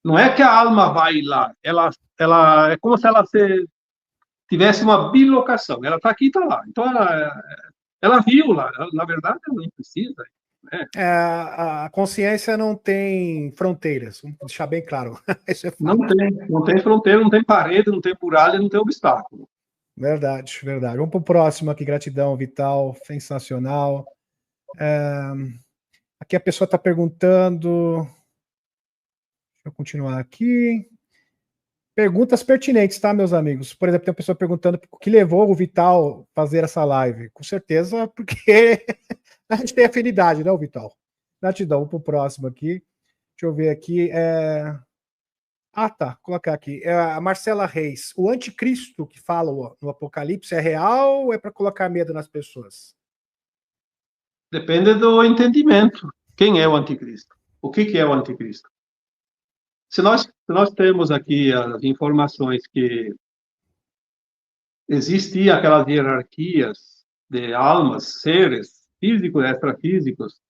não é que a alma vai lá, ela é como se ela tivesse uma bilocação. Ela está aqui e está lá. Então, ela viu lá. Na verdade, ela não precisa. Né?
A consciência não tem fronteiras, vamos deixar bem claro. Isso é fato.
Não tem fronteira, não tem parede, não tem muralha, não tem obstáculo.
Verdade, verdade. Vamos para o próximo aqui. Gratidão, Vital. Sensacional. Aqui a pessoa está perguntando. Deixa eu continuar aqui. Perguntas pertinentes, tá, meus amigos? Por exemplo, tem uma pessoa perguntando o que levou o Vital a fazer essa live. Com certeza, porque a gente tem afinidade, né, Vital? Gratidão. Vamos para o próximo aqui. Deixa eu ver aqui. Ah, tá. Vou colocar aqui. A Marcela Reis. O anticristo que fala no Apocalipse é real ou é para colocar medo nas pessoas?
Depende do entendimento. Quem é o anticristo? O que é o anticristo? Se nós temos aqui as informações que existiam aquelas hierarquias de almas, seres físicos e extrafísicos,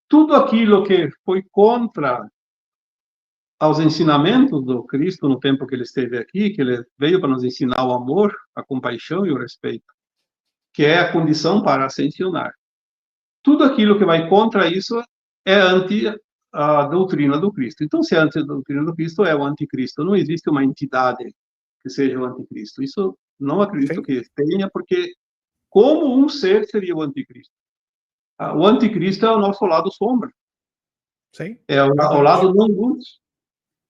tudo aquilo que foi contra aos ensinamentos do Cristo no tempo que ele esteve aqui, que ele veio para nos ensinar o amor, a compaixão e o respeito, que é a condição para ascensionar. Tudo aquilo que vai contra isso é anti a doutrina do Cristo. Então, se é anti a doutrina do Cristo, é o anticristo. Não existe uma entidade que seja o anticristo. Isso não acredito
Sim.
que tenha, porque como um ser seria o anticristo? O anticristo é o nosso lado sombra.
Sim.
É o lado não luz.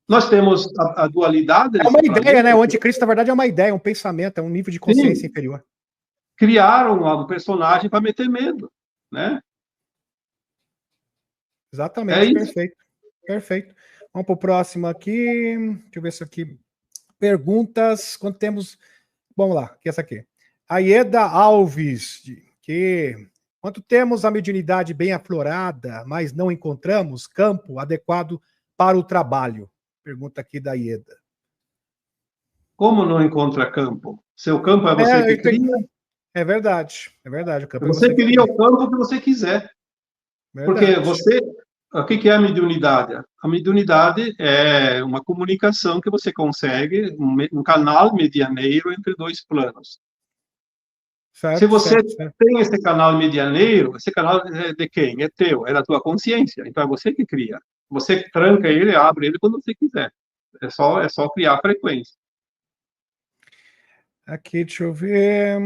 Nós temos a dualidade
É uma ideia,
planeta,
né? O anticristo, na verdade, é uma ideia, um pensamento, é um nível de consciência
sim,
inferior.
criaram um personagem para meter medo, né?
Exatamente,
Isso.
perfeito. Perfeito. Vamos para o próximo aqui. Deixa eu ver isso aqui. Perguntas. Quando temos. Vamos lá, que é essa aqui. A Ieda Alves, que quando temos a mediunidade bem aflorada, mas não encontramos campo adequado para o trabalho? Pergunta aqui da Ieda.
Como não encontra campo? Seu campo é você que cria?
É verdade, é verdade. O campo é
Você
você que
cria
cria.
o campo que você quiser. Porque
Verdade.
você. O que é a mediunidade? A mediunidade é uma comunicação que você consegue, um canal medianeiro entre dois planos.
Certo,
Se você
certo, certo.
tem esse canal medianeiro, esse canal é de quem? É teu, é da tua consciência. Então é você que cria. Você tranca ele, abre ele quando você quiser. É só criar frequência.
Aqui, deixa eu ver.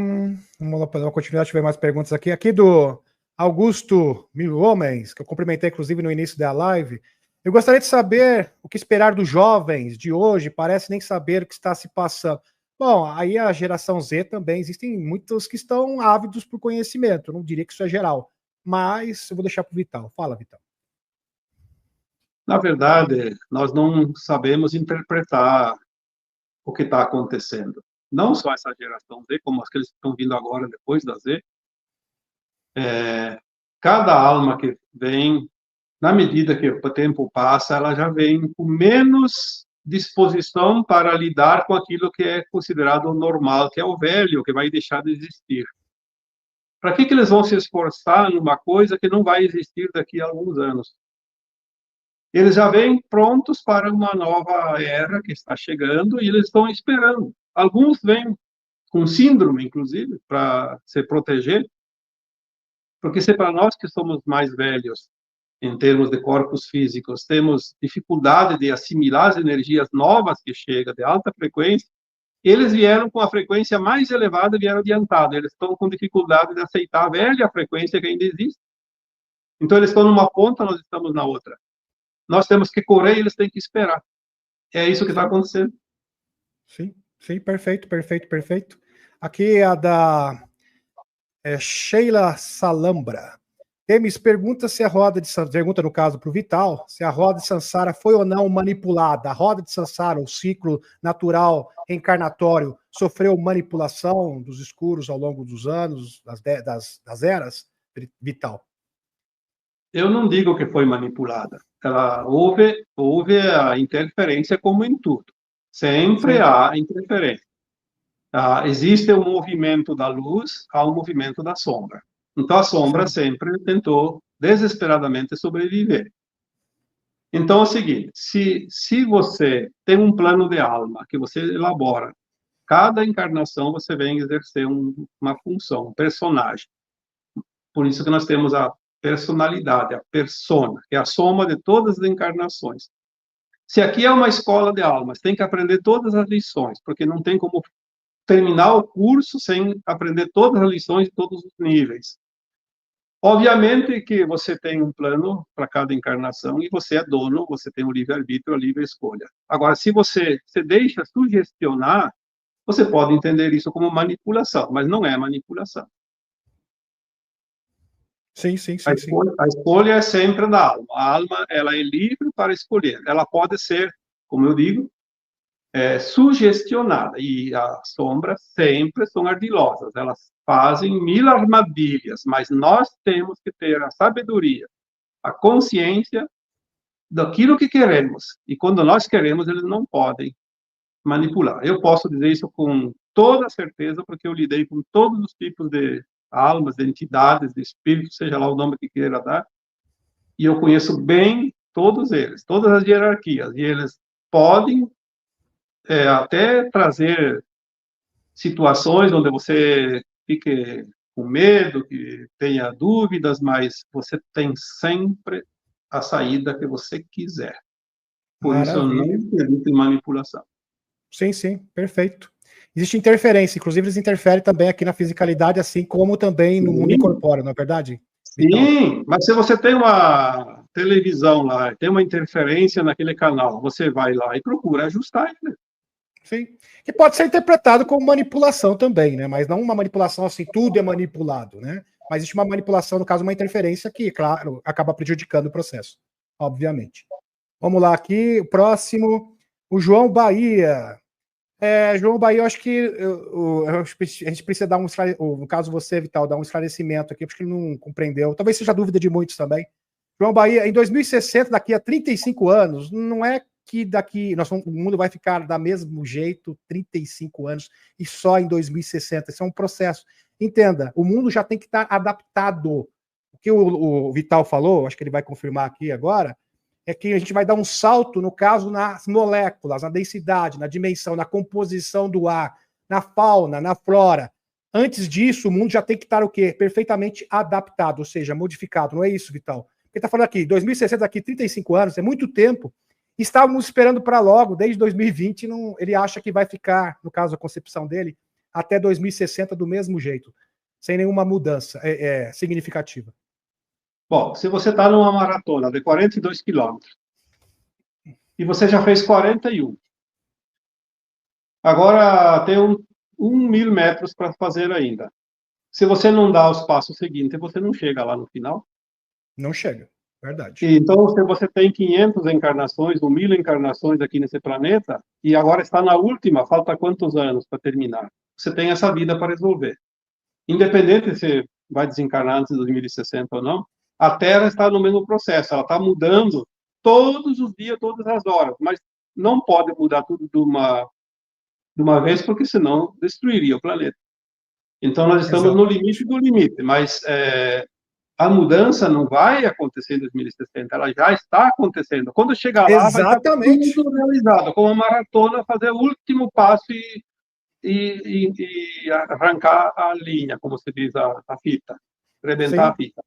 Vamos lá para uma continuidade, deixa eu ver mais perguntas aqui. Aqui do Augusto Mil Homens, que eu cumprimentei, inclusive, no início da live. Eu gostaria de saber o que esperar dos jovens de hoje, parece nem saber o que está se passando. Bom, aí a geração Z também, existem muitos que estão ávidos por conhecimento, eu não diria que isso é geral, mas eu vou deixar para o Vital. Fala, Vital.
Na verdade, nós não sabemos interpretar o que está acontecendo. Não só essa geração Z, como aqueles que estão vindo agora depois da Z. Cada alma que vem, na medida que o tempo passa, ela já vem com menos disposição para lidar com aquilo que é considerado normal, que é o velho, que vai deixar de existir. Para que eles vão se esforçar numa coisa que não vai existir daqui a alguns anos? Eles já vêm prontos para uma nova era que está chegando e eles estão esperando. Alguns vêm com síndrome, inclusive, para se proteger, porque se para nós que somos mais velhos em termos de corpos físicos, temos dificuldade de assimilar as energias novas que chegam, de alta frequência, eles vieram com a frequência mais elevada, vieram adiantado. Eles estão com dificuldade de aceitar a velha frequência que ainda existe. Então, eles estão numa ponta, nós estamos na outra. Nós temos que correr e eles têm que esperar. É isso que está acontecendo.
Sim, sim, perfeito, perfeito, perfeito. Aqui é a da Sheila Salambra. Temis pergunta se a roda de Sansara, pergunta no caso para o Vital, se a roda de Sansara foi ou não manipulada. A roda de Sansara, o ciclo natural reencarnatório, sofreu manipulação dos escuros ao longo dos anos, das eras, Vital?
Eu não digo que foi manipulada. Houve a interferência como em tudo. Sempre
Sim.
há interferência. Existe o movimento da luz, há o movimento da sombra. Então, a sombra sempre tentou desesperadamente sobreviver. Então, é o seguinte, se você tem um plano de alma que você elabora, cada encarnação você vem exercer uma função, um personagem. Por isso que nós temos a personalidade, a persona, que é a soma de todas as encarnações. Se aqui é uma escola de almas, tem que aprender todas as lições, porque não tem como terminar o curso sem aprender todas as lições de todos os níveis. Obviamente que você tem um plano para cada encarnação e você é dono, você tem o livre-arbítrio, a livre escolha. Agora, se você se deixa sugestionar, você pode entender isso como manipulação, mas não é manipulação.
Sim.
A escolha é sempre da alma. A alma, ela é livre para escolher. Ela pode ser, como eu digo, sugestionada. E as sombras sempre são ardilosas. Elas fazem 1000 armadilhas, mas nós temos que ter a sabedoria, a consciência daquilo que queremos. E quando nós queremos, eles não podem manipular. Eu posso dizer isso com toda certeza, porque eu lidei com todos os tipos de almas, de entidades, de espíritos, seja lá o nome que queira dar, e eu conheço bem todos eles, todas as hierarquias, e eles podem até trazer situações onde você fique com medo, que tenha dúvidas, mas você tem sempre a saída que você quiser. Por isso eu não
Maravilha.
acredito em manipulação.
Sim, perfeito. Existe interferência, inclusive eles interferem também aqui na fisicalidade, assim como também no mundo incorpóreo, não é verdade?
Sim, mas se você tem uma televisão lá, tem uma interferência naquele canal, você vai lá e procura ajustar ele.
Sim. Que pode ser interpretado como manipulação também, né? Mas não uma manipulação assim, tudo é manipulado, né? Mas existe uma manipulação, no caso, uma interferência que, claro, acaba prejudicando o processo, obviamente. Vamos lá aqui, o próximo, o João Bahia. João Bahia, eu acho que a gente precisa dar no caso você, Vital, dar um esclarecimento aqui, porque ele não compreendeu. Talvez seja dúvida de muitos também. João Bahia, em 2060, daqui a 35 anos, não é que o mundo vai ficar da mesmo jeito 35 anos e só em 2060. Isso é um processo. Entenda, o mundo já tem que estar adaptado. O que o Vital falou, acho que ele vai confirmar aqui agora, é que a gente vai dar um salto, no caso, nas moléculas, na densidade, na dimensão, na composição do ar, na fauna, na flora. Antes disso, o mundo já tem que estar o quê? Perfeitamente adaptado, ou seja, modificado. Não é isso, Vital? Ele está falando aqui, 2060, daqui 35 anos, é muito tempo. Estávamos esperando para logo, desde 2020, ele acha que vai ficar, no caso, a concepção dele, até 2060 do mesmo jeito, sem nenhuma mudança significativa.
Bom, se você está numa maratona de 42 quilômetros e você já fez 41, agora tem 1.000 metros para fazer ainda. Se você não dá os passos seguintes, você não chega lá no final.
Não chega, verdade.
Então, se você tem 500 encarnações ou 1.000 encarnações aqui nesse planeta, e agora está na última, falta quantos anos para terminar? Você tem essa vida para resolver. Independente se vai desencarnar antes de 2060 ou não, a Terra está no mesmo processo, ela está mudando todos os dias, todas as horas, mas não pode mudar tudo de uma vez, porque senão destruiria o planeta. Então, nós estamos no limite do limite, mas a mudança não vai acontecer em 2060, ela já está acontecendo. Quando chegar lá, vai estar tudo realizado, como uma maratona, fazer o último passo e arrancar a linha, como se diz, a fita, arrebentar a fita.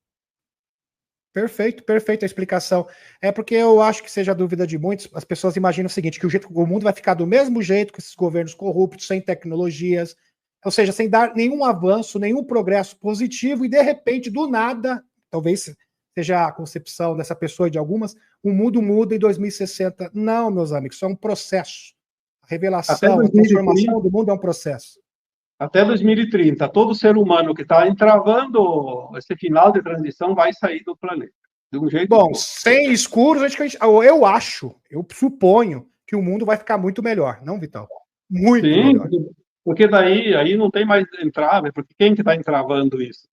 Perfeito, perfeita a explicação. É porque eu acho que seja a dúvida de muitos, as pessoas imaginam o seguinte, que o mundo vai ficar do mesmo jeito com esses governos corruptos, sem tecnologias, ou seja, sem dar nenhum avanço, nenhum progresso positivo, e de repente, do nada, talvez seja a concepção dessa pessoa e de algumas, o mundo muda em 2060. Não, meus amigos, isso é um processo. A revelação, a transformação do mundo é um processo.
Até 2030, todo ser humano que está entravando esse final de transição vai sair do planeta. De um jeito
bom, sem escuros, eu suponho que o mundo vai ficar muito melhor, não, Vital? Muito melhor.
Porque daí aí não tem mais entrave, porque quem que está entravando isso?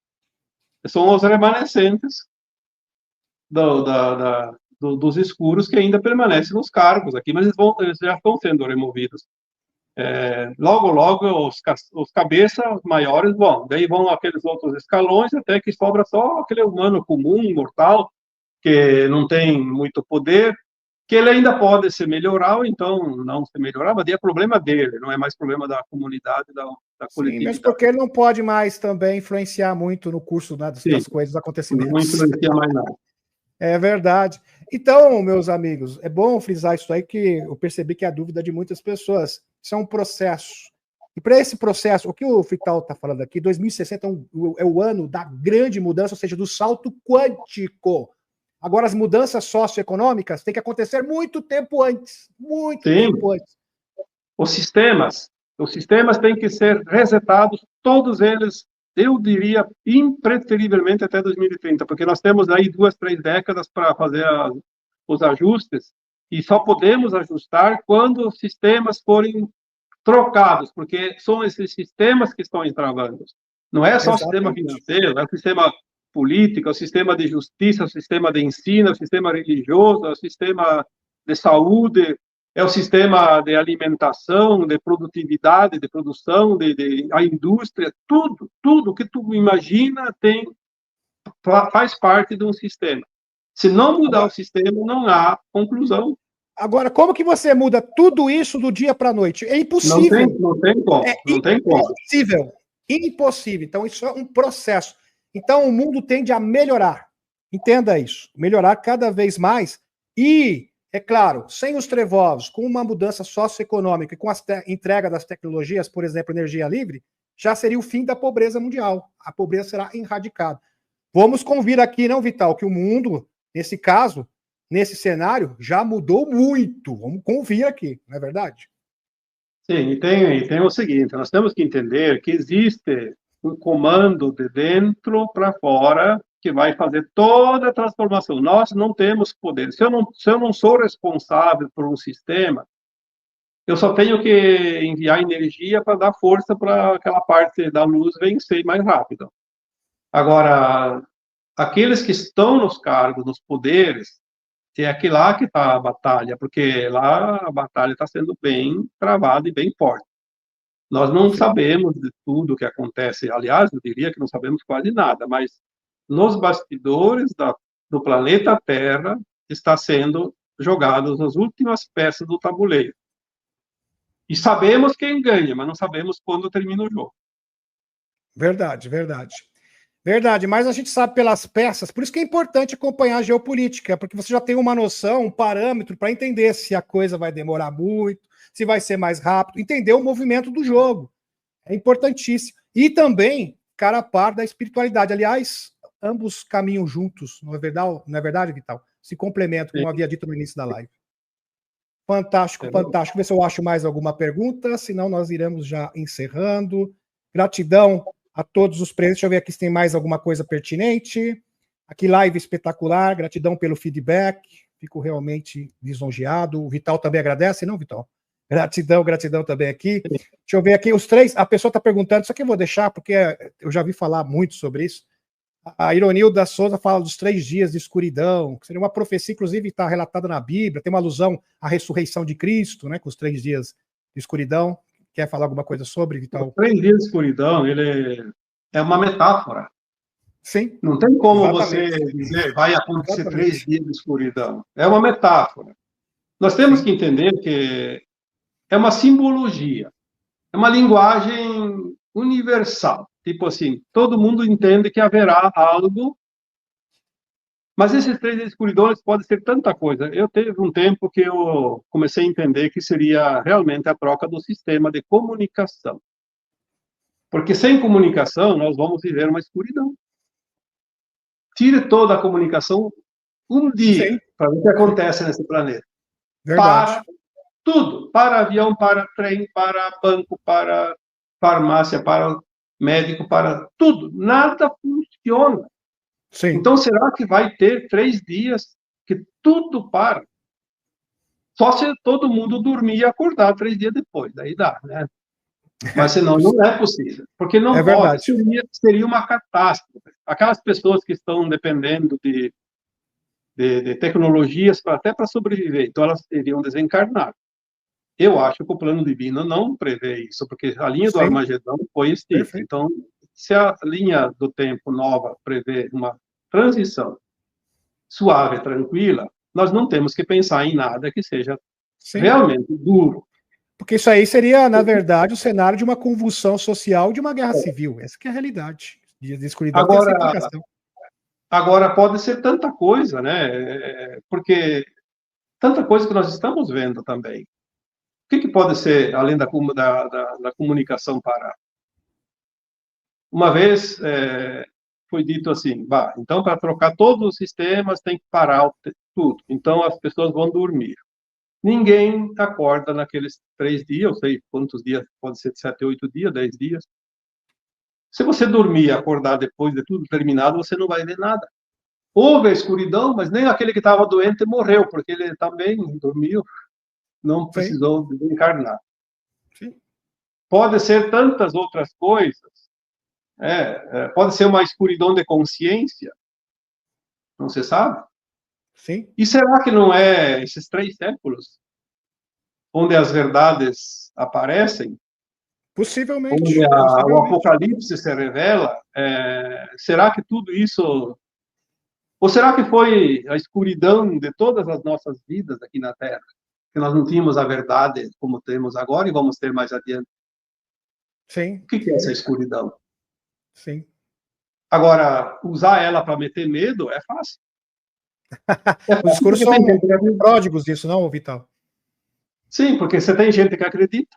São os remanescentes dos escuros que ainda permanecem nos cargos aqui, mas eles já estão sendo removidos. Logo, os cabeças maiores vão. Daí vão aqueles outros escalões, até que sobra só aquele humano comum, mortal, que não tem muito poder, que ele ainda pode se melhorar, ou então não se melhorar, mas daí é problema dele, não é mais problema da comunidade, da coletividade.
Sim, mesmo porque ele não pode mais também influenciar muito no curso, né, das coisas, dos acontecimentos.
Não influencia mais nada.
É verdade. Então, meus amigos, é bom frisar isso aí, que eu percebi que é a dúvida de muitas pessoas. Isso é um processo. E para esse processo, o que o Vital está falando aqui, 2060 é o ano da grande mudança, ou seja, do salto quântico. Agora, as mudanças socioeconômicas têm que acontecer muito tempo antes. Muito tempo antes.
Os sistemas têm que ser resetados, todos eles, eu diria, impreterivelmente até 2030, porque nós temos aí 2, 3 décadas para fazer os ajustes, e só podemos ajustar quando os sistemas forem trocados, porque são esses sistemas que estão entravando. Não é só o sistema financeiro, é o sistema político, é o sistema de justiça, é o sistema de ensino, é o sistema religioso, é o sistema de saúde, é o sistema de alimentação, de produtividade, de produção, a indústria, tudo que tu imagina faz parte de um sistema. Se não mudar o sistema, não há conclusão.
Agora, como que você muda tudo isso do dia para a noite? É impossível.
Não tem como. Não tem como.
Impossível. Então, isso é um processo. Então, o mundo tende a melhorar. Entenda isso. Melhorar cada vez mais. E, é claro, sem os trevosos, com uma mudança socioeconômica e com a entrega das tecnologias, por exemplo, energia livre, já seria o fim da pobreza mundial. A pobreza será erradicada. Vamos convir aqui, não, Vital, que o mundo, nesse caso, nesse cenário, já mudou muito. Vamos convir aqui, não é verdade?
Sim, e tem o seguinte, nós temos que entender que existe um comando de dentro para fora que vai fazer toda a transformação. Nós não temos poder. Se eu não sou responsável por um sistema, eu só tenho que enviar energia para dar força para aquela parte da luz vencer mais rápido. Agora, aqueles que estão nos cargos, nos poderes, é aqui lá que está a batalha, porque lá a batalha está sendo bem travada e bem forte. Nós não sabemos de tudo o que acontece, aliás, eu diria que não sabemos quase nada, mas nos bastidores do planeta Terra está sendo jogadas as últimas peças do tabuleiro. E sabemos quem ganha, mas não sabemos quando termina o jogo.
Verdade. Verdade, mas a gente sabe pelas peças, por isso que é importante acompanhar a geopolítica, porque você já tem uma noção, um parâmetro para entender se a coisa vai demorar muito, se vai ser mais rápido, entender o movimento do jogo. É importantíssimo. E também, cara a par da espiritualidade. Aliás, ambos caminham juntos, não é verdade, Vital? Se complementam, como havia dito no início da live. Fantástico. Vê se eu acho mais alguma pergunta, senão nós iremos já encerrando. Gratidão a todos os presentes. Deixa eu ver aqui se tem mais alguma coisa pertinente. Aqui, live espetacular. Gratidão pelo feedback. Fico realmente lisonjeado. O Vital também agradece, não, Vital? Gratidão também aqui. Deixa eu ver aqui os três. A pessoa está perguntando, isso aqui eu vou deixar, porque eu já vi falar muito sobre isso. A Ironilda Souza fala dos 3 dias de escuridão, que seria uma profecia, inclusive está relatada na Bíblia, tem uma alusão à ressurreição de Cristo, né, com os 3 dias de escuridão. Quer falar alguma coisa sobre, Vital?
Os 3 dias de escuridão, ele é uma metáfora.
Sim.
Não tem como você dizer vai acontecer 3 dias de escuridão. É uma metáfora. Nós temos que entender que é uma simbologia, é uma linguagem universal. Tipo assim, todo mundo entende que haverá algo, Mas esses 3 escuridões podem ser tanta coisa. Eu teve um tempo que eu comecei a entender que seria realmente a troca do sistema de comunicação. Porque sem comunicação, nós vamos viver uma escuridão. Tire toda a comunicação um dia, para ver o que acontece nesse planeta.
Verdade.
Para tudo. Para avião, para trem, para banco, para farmácia, para médico, para tudo. Nada funciona.
Sim.
Então, será que vai ter 3 dias que tudo para? Só se todo mundo dormir e acordar 3 dias depois, daí dá, né? Mas senão não é possível, porque não pode, seria uma catástrofe. Aquelas pessoas que estão dependendo de tecnologias até para sobreviver, então elas teriam desencarnar. Eu acho que o plano divino não prevê isso, porque a linha do Armagedão foi extinta. Então, se a linha do tempo nova prevê uma transição suave, tranquila, nós não temos que pensar em nada que seja realmente duro.
Porque isso aí seria, na verdade, o cenário de uma convulsão social, de uma guerra civil. Essa que é a realidade. De escuridão
agora, pode ser tanta coisa, né? Porque tanta coisa que nós estamos vendo também. O que pode ser, além da comunicação parar? Uma vez foi dito assim, então para trocar todos os sistemas tem que parar tudo. Então as pessoas vão dormir. Ninguém acorda naqueles 3 dias, eu sei quantos dias, pode ser 7, 8 dias, 10 dias. Se você dormir e acordar depois de tudo terminado, você não vai ver nada. Houve a escuridão, mas nem aquele que estava doente morreu, porque ele também dormiu, não precisou desencarnar. Pode ser tantas outras coisas. Pode ser uma escuridão de consciência, não se sabe?
Sim.
E será que não é esses 3 séculos onde as verdades aparecem?
Possivelmente.
Onde o Apocalipse se revela? Será que tudo isso... Ou será que foi a escuridão de todas as nossas vidas aqui na Terra? Que nós não tínhamos a verdade como temos agora e vamos ter mais adiante?
Sim.
O que é essa escuridão?
Sim.
Agora, usar ela para meter medo é fácil.
Os discursos são pródigos disso, não, Vital?
Sim, porque você tem gente que acredita.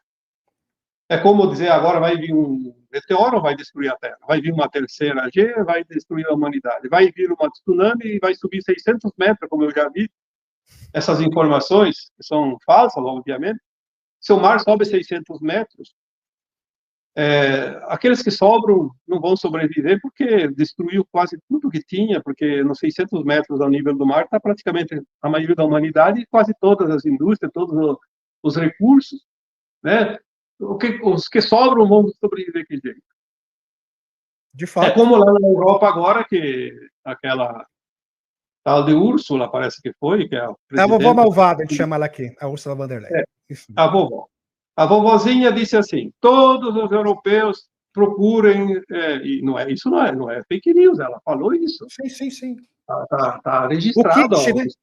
É como dizer, agora vai vir um meteoro, vai destruir a Terra. Vai vir uma terceira G, vai destruir a humanidade. Vai vir uma tsunami e vai subir 600 metros, como eu já vi. Essas informações, que são falsas, obviamente. Se o mar sobe 600 metros, aqueles que sobram não vão sobreviver porque destruiu quase tudo que tinha, porque nos 600 metros ao nível do mar está praticamente a maioria da humanidade e quase todas as indústrias, todos os recursos, né? Os que sobram vão sobreviver que jeito?
De fato.
É como lá na Europa agora, que aquela tal de Úrsula, parece que foi, que é
a vovó malvada, a gente chama ela aqui, a Ursula von der Leyen.
A vovó. A vovozinha disse assim: todos os europeus procurem, e isso não é fake news, ela falou isso.
Sim.
Está registrado.
O kit,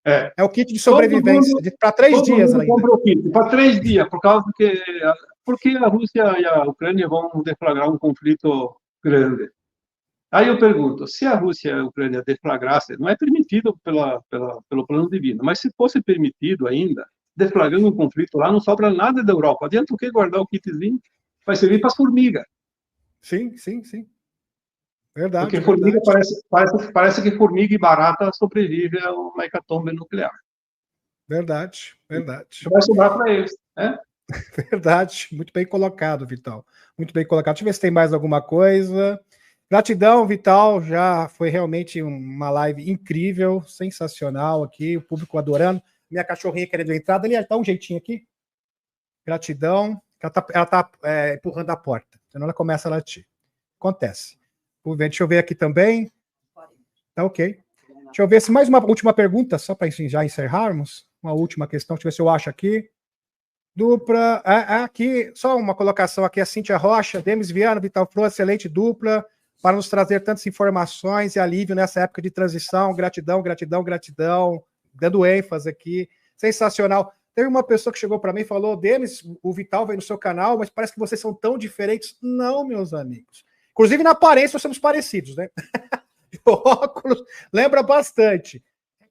né? É o kit de sobrevivência, para 3 dias ainda.
Compra o kit, para 3 dias, porque a Rússia e a Ucrânia vão deflagrar um conflito grande. Aí eu pergunto, se a Rússia e a Ucrânia deflagrassem, não é permitido pelo plano divino, mas se fosse permitido ainda, deflagrando um conflito lá, não sobra nada da Europa. Adianta o que guardar o kitzinho? Vai servir para as formigas.
Sim. Verdade.
Porque formiga parece que formiga e barata sobrevive a uma hecatombe nuclear.
Verdade.
Vai sobrar para eles, né?
Verdade. Muito bem colocado, Vital. Muito bem colocado. Deixa eu ver se tem mais alguma coisa. Gratidão, Vital. Já foi realmente uma live incrível, sensacional aqui. O público adorando. Minha cachorrinha querendo entrar. Ali, dá um jeitinho aqui. Gratidão. Ela tá empurrando a porta. Senão ela começa a latir. Acontece. Deixa eu ver aqui também. Tá ok. Deixa eu ver se mais uma última pergunta, só para já encerrarmos. Uma última questão. Deixa eu ver se eu acho aqui. Dupla. Aqui, só uma colocação aqui. A Cíntia Rocha, Demis Viana, Vital Flor, excelente dupla, para nos trazer tantas informações e alívio nessa época de transição. Gratidão. Dando ênfase aqui. Sensacional. Teve uma pessoa que chegou para mim e falou: Demis, o Vital veio no seu canal, mas parece que vocês são tão diferentes. Não, meus amigos. Inclusive, na aparência, nós somos parecidos, né? óculos, lembra bastante.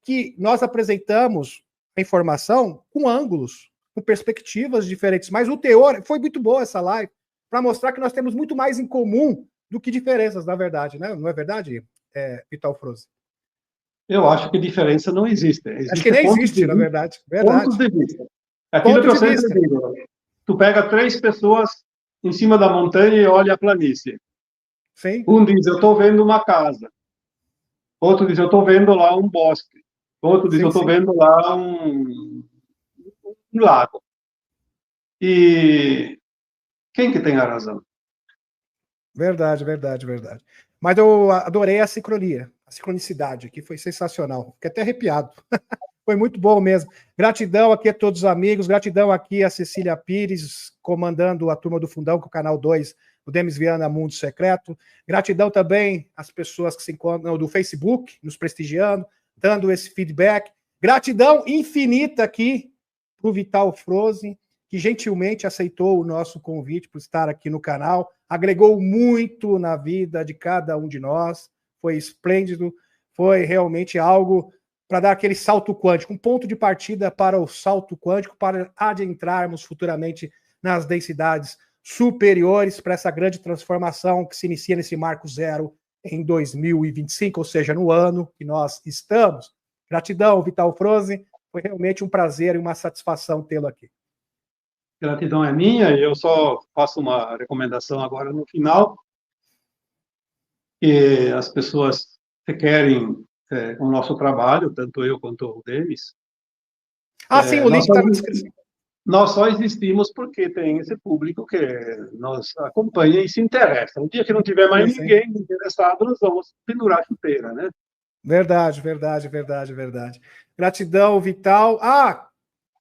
Que nós apresentamos a informação com ângulos, com perspectivas diferentes, mas o teor, foi muito boa essa live, para mostrar que nós temos muito mais em comum do que diferenças, na verdade, né? Não é verdade, Vital Froze?
Eu acho que diferença não existe.
Acho que nem existe, na verdade.
Pontos de vista. Aquilo que eu sempre digo, tu pega 3 pessoas em cima da montanha e olha a planície.
Sim.
Um diz, eu estou vendo uma casa. Outro diz, eu estou vendo lá um bosque. Outro diz, eu estou vendo lá um lago. E quem que tem a razão?
Verdade, verdade, verdade. Mas eu adorei a sincronia, a sincronicidade aqui, foi sensacional. Fiquei até arrepiado. Foi muito bom mesmo. Gratidão aqui a todos os amigos, gratidão aqui a Cecília Pires, comandando a turma do Fundão, com o canal 2, o Demis Viana Mundo Secreto. Gratidão também às pessoas que se encontram do Facebook, nos prestigiando, dando esse feedback. Gratidão infinita aqui para o Vital Froze, que gentilmente aceitou o nosso convite por estar aqui no canal, agregou muito na vida de cada um de nós, foi esplêndido, foi realmente algo para dar aquele salto quântico, um ponto de partida para o salto quântico, para adentrarmos futuramente nas densidades superiores para essa grande transformação que se inicia nesse marco zero em 2025, ou seja, no ano que nós estamos. Gratidão, Vital Froze, foi realmente um prazer e uma satisfação tê-lo aqui.
Gratidão é minha, e eu só faço uma recomendação agora no final, que as pessoas que querem o nosso trabalho, tanto eu quanto o Demis.
Sim, o link está na descrição.
Nós só existimos porque tem esse público que nos acompanha e se interessa. O dia que não tiver mais ninguém interessado, nós vamos pendurar a chuteira, né?
Verdade, verdade, verdade, verdade. Gratidão, Vital.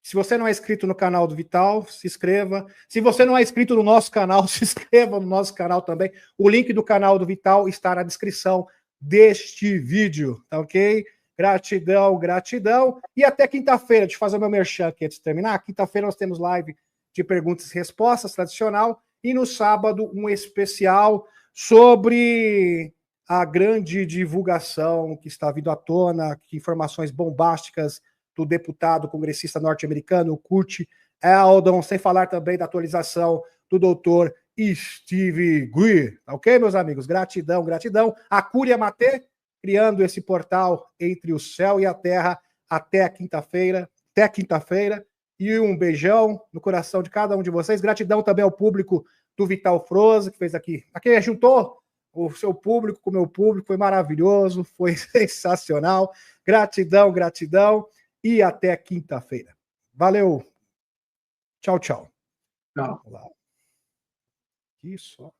Se você não é inscrito no canal do Vital, se inscreva. Se você não é inscrito no nosso canal, se inscreva no nosso canal também. O link do canal do Vital está na descrição deste vídeo, tá ok? Gratidão, gratidão. E até quinta-feira, deixa eu fazer meu merchan aqui antes de terminar. Quinta-feira nós temos live de perguntas e respostas tradicional. E no sábado, um especial sobre a grande divulgação que está vindo à tona, que informações bombásticas do deputado congressista norte-americano, Kurt Eldon, sem falar também da atualização do doutor Steve Greer. Ok, meus amigos? Gratidão, gratidão. A Cúria Matê, criando esse portal entre o céu e a terra até quinta-feira. Até quinta-feira. E um beijão no coração de cada um de vocês. Gratidão também ao público do Vital Froze, que fez aqui. Aqui juntou o seu público com o meu público. Foi maravilhoso, foi sensacional. Gratidão, gratidão. E até quinta-feira. Valeu. Tchau, tchau.
Tchau.
Isso.